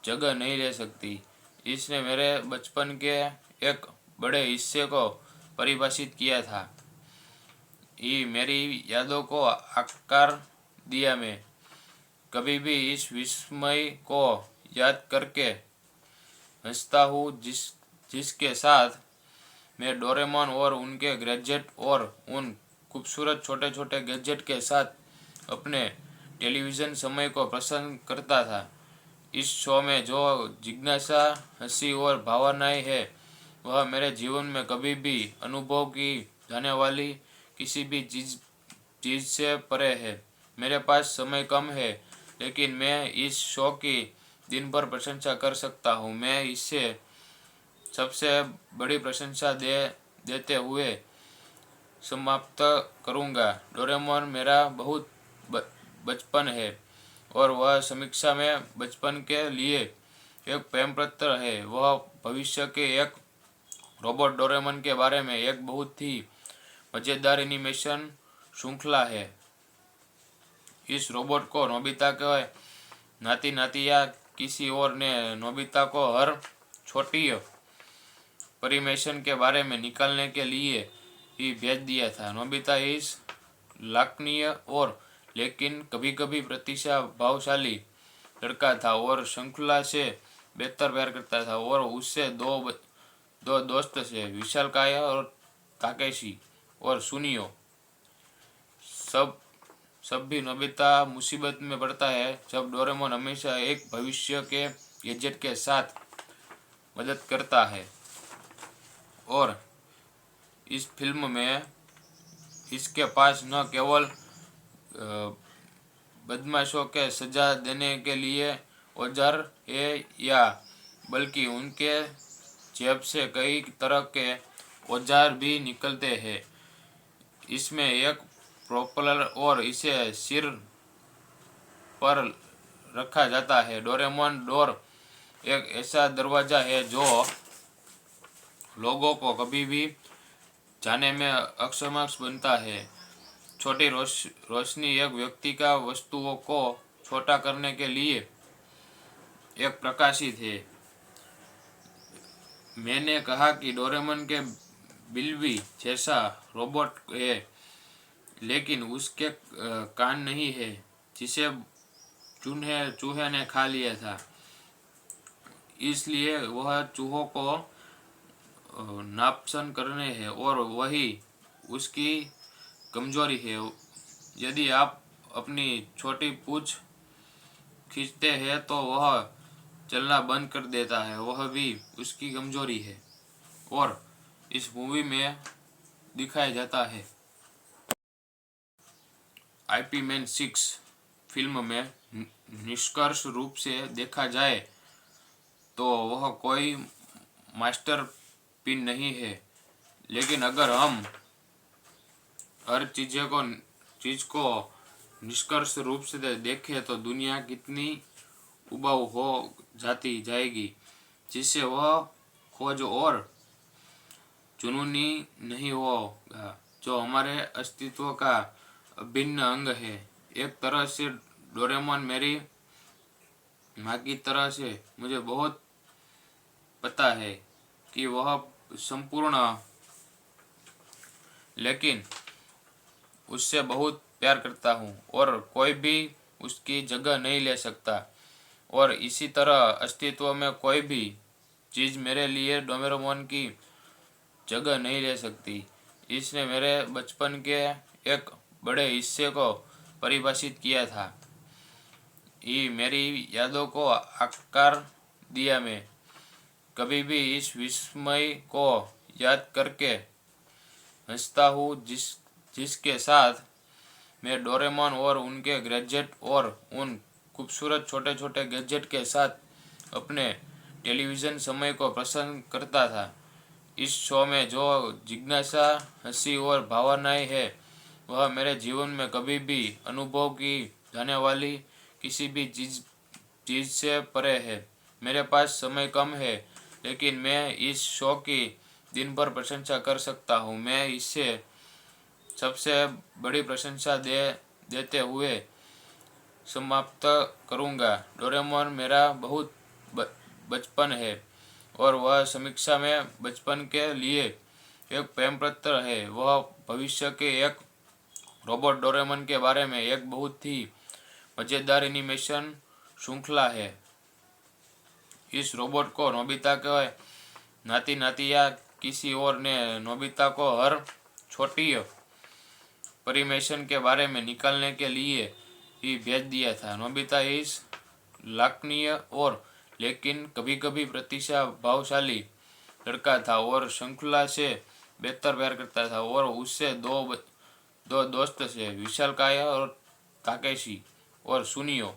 जगह नहीं ले सकती। इसने मेरे बचपन के एक बड़े हिस्से को परिभाषित किया था, ये मेरी यादों को आकार दिया। मैं कभी भी इस विस्मय को याद करके हंसता हूँ जिसके साथ मैं डोरेमोन और उनके गैजेट और उन खूबसूरत छोटे छोटे गैजेट के साथ अपने टेलीविज़न समय को पसंद करता था। इस शो में जो जिज्ञासा, हंसी और भावनाएं है, वह मेरे जीवन में कभी भी अनुभव की जाने वाली किसी भी चीज़ से परे है। मेरे पास समय कम है, लेकिन मैं इस शो की दिन भर प्रशंसा कर सकता हूँ। मैं इसे सबसे बड़ी प्रशंसा देते हुए समाप्त करूँगा। डोरेमोन मेरा बहुत बचपन है और वह समीक्षा में बचपन के लिए एक प्रेम पत्र है। वह भविष्य के एक रोबोट डोरेमोन के बारे में एक बहुत ही मज़ेदार एनिमेशन श्रृंखला है। इस रोबोट को नोबिता के नाती नाती या किसी और ने नोबिता को हर छोटी परिमेशन के बारे में निकालने के लिए ही भेज दिया था। नोबिता इस लाखनीय और लेकिन कभी कभी प्रतिभाशाली लड़का था और श्रृंखला से बेहतर प्यार करता था। और उससे दो दोस्त थे, विशालकाय और ताकेशी और सुनियो। सब भी नोबिता मुसीबत में पड़ता है जब डोरेमोन हमेशा एक भविष्य के गैजेट के साथ मदद करता है। और इस फिल्म में इसके पास न केवल बदमाशों के सजा देने के लिए औजार है या बल्कि उनके जेब से कई तरह के औजार भी निकलते हैं। इसमें एक प्रोपेलर और इसे सिर पर रखा जाता है। डोरेमोन डोर एक ऐसा दरवाज़ा है जो लोगों को कभी भी जाने में अक्षम बनता है। छोटी रोशनी एक व्यक्ति का वस्तुओं को छोटा करने के लिए एक प्रकाशित है। मैंने कहा कि डोरेमोन के बिल्ली जैसा रोबोट है, लेकिन उसके कान नहीं है जिसे चूहे ने खा लिया था, इसलिए वह चूहों को नापसंद करने हैं और वही उसकी कमजोरी है। यदि आप अपनी छोटी पूंछ खींचते हैं तो वह चलना बंद कर देता है, वह भी उसकी कमजोरी है। और इस मूवी में दिखाया जाता है। आईपी मैन 6 फिल्म में निष्कर्ष रूप से देखा जाए तो वह कोई मास्टर पिन नहीं है, लेकिन अगर हम हर चीज को निष्कर्ष रूप से देखें तो दुनिया कितनी उबाऊ हो जाती जाएगी, जिससे वह खोज और जुनूनी नहीं होगा जो हमारे अस्तित्व का अभिन्न अंग है। एक तरह से डोरेमोन मेरी माँ की तरह से मुझे बहुत पता है कि वह संपूर्ण, लेकिन उससे बहुत प्यार करता हूँ और कोई भी उसकी जगह नहीं ले सकता। और इसी तरह अस्तित्व में कोई भी चीज़ मेरे लिए डोरेमोन की जगह नहीं ले सकती। इसने मेरे बचपन के एक बड़े हिस्से को परिभाषित किया था, ही मेरी यादों को आकार दिया। मैं कभी भी इस विस्मय को याद करके हंसता हूँ जिसके साथ मैं डोरेमोन और उनके गैजेट और उन खूबसूरत छोटे छोटे गैजेट के साथ अपने टेलीविज़न समय को पसंद करता था। इस शो में जो जिज्ञासा, हंसी और भावनाएं है वह मेरे जीवन में कभी भी अनुभव की जाने वाली किसी भी चीज़ से परे है। मेरे पास समय कम है लेकिन मैं इस शो की दिन भर प्रशंसा कर सकता हूँ। मैं इसे सबसे बड़ी प्रशंसा देते हुए समाप्त करूँगा। डोरेमोन मेरा बहुत बचपन है और वह समीक्षा में बचपन के लिए एक प्रेम पत्र है। वह भविष्य के एक रोबोट डोरेमोन के बारे में एक बहुत ही मज़ेदार एनिमेशन श्रृंखला है। इस रोबोट को नोबिता के नाती नाती या किसी और ने नोबिता को हर छोटी परिमेशन के बारे में निकालने के लिए ही भेज दिया था। नोबिता इस लाखनीय और लेकिन कभी कभी प्रतिभाशाली लड़का था और श्रृंखला से बेहतर प्यार करता था और उससे दो दोस्त थे, विशालकाय और ताकेशी और सुनियो।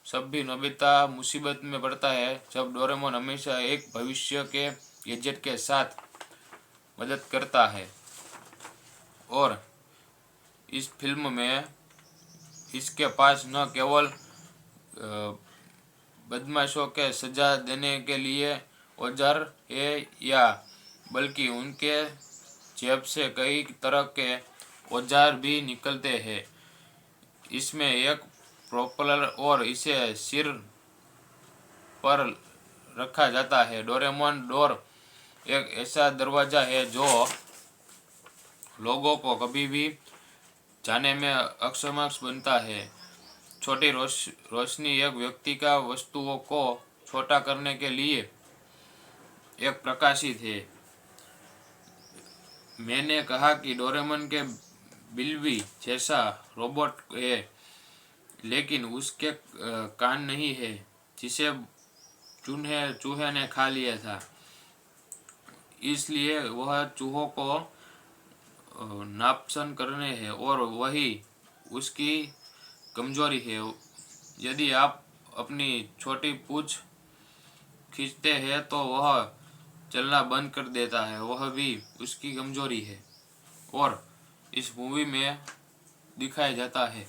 सब भी नोबिता मुसीबत में पड़ता है जब डोरेमोन हमेशा एक भविष्य के गैजेट के साथ मदद करता है। और इस फिल्म में इसके पास न केवल बदमाशों के सजा देने के लिए औजार है या बल्कि उनके जेब से कई तरह के औजार भी निकलते हैं। इसमें एक प्रोपेलर और इसे सिर पर रखा जाता है। डोरेमोन डोर एक ऐसा दरवाज़ा है जो लोगों को कभी भी जाने में अक्षम बनता है। छोटी रोशनी एक व्यक्ति का वस्तुओं को छोटा करने के लिए एक प्रकाशित है। मैंने कहा कि डोरेमोन के बिल्ली जैसा रोबोट है लेकिन उसके कान नहीं है जिसे चूहे ने खा लिया था, इसलिए वह चूहों को नापसंद करने हैं और वही उसकी कमजोरी है। यदि आप अपनी छोटी पूंछ खींचते हैं तो वह चलना बंद कर देता है, वह भी उसकी कमजोरी है और इस मूवी में दिखाया जाता है।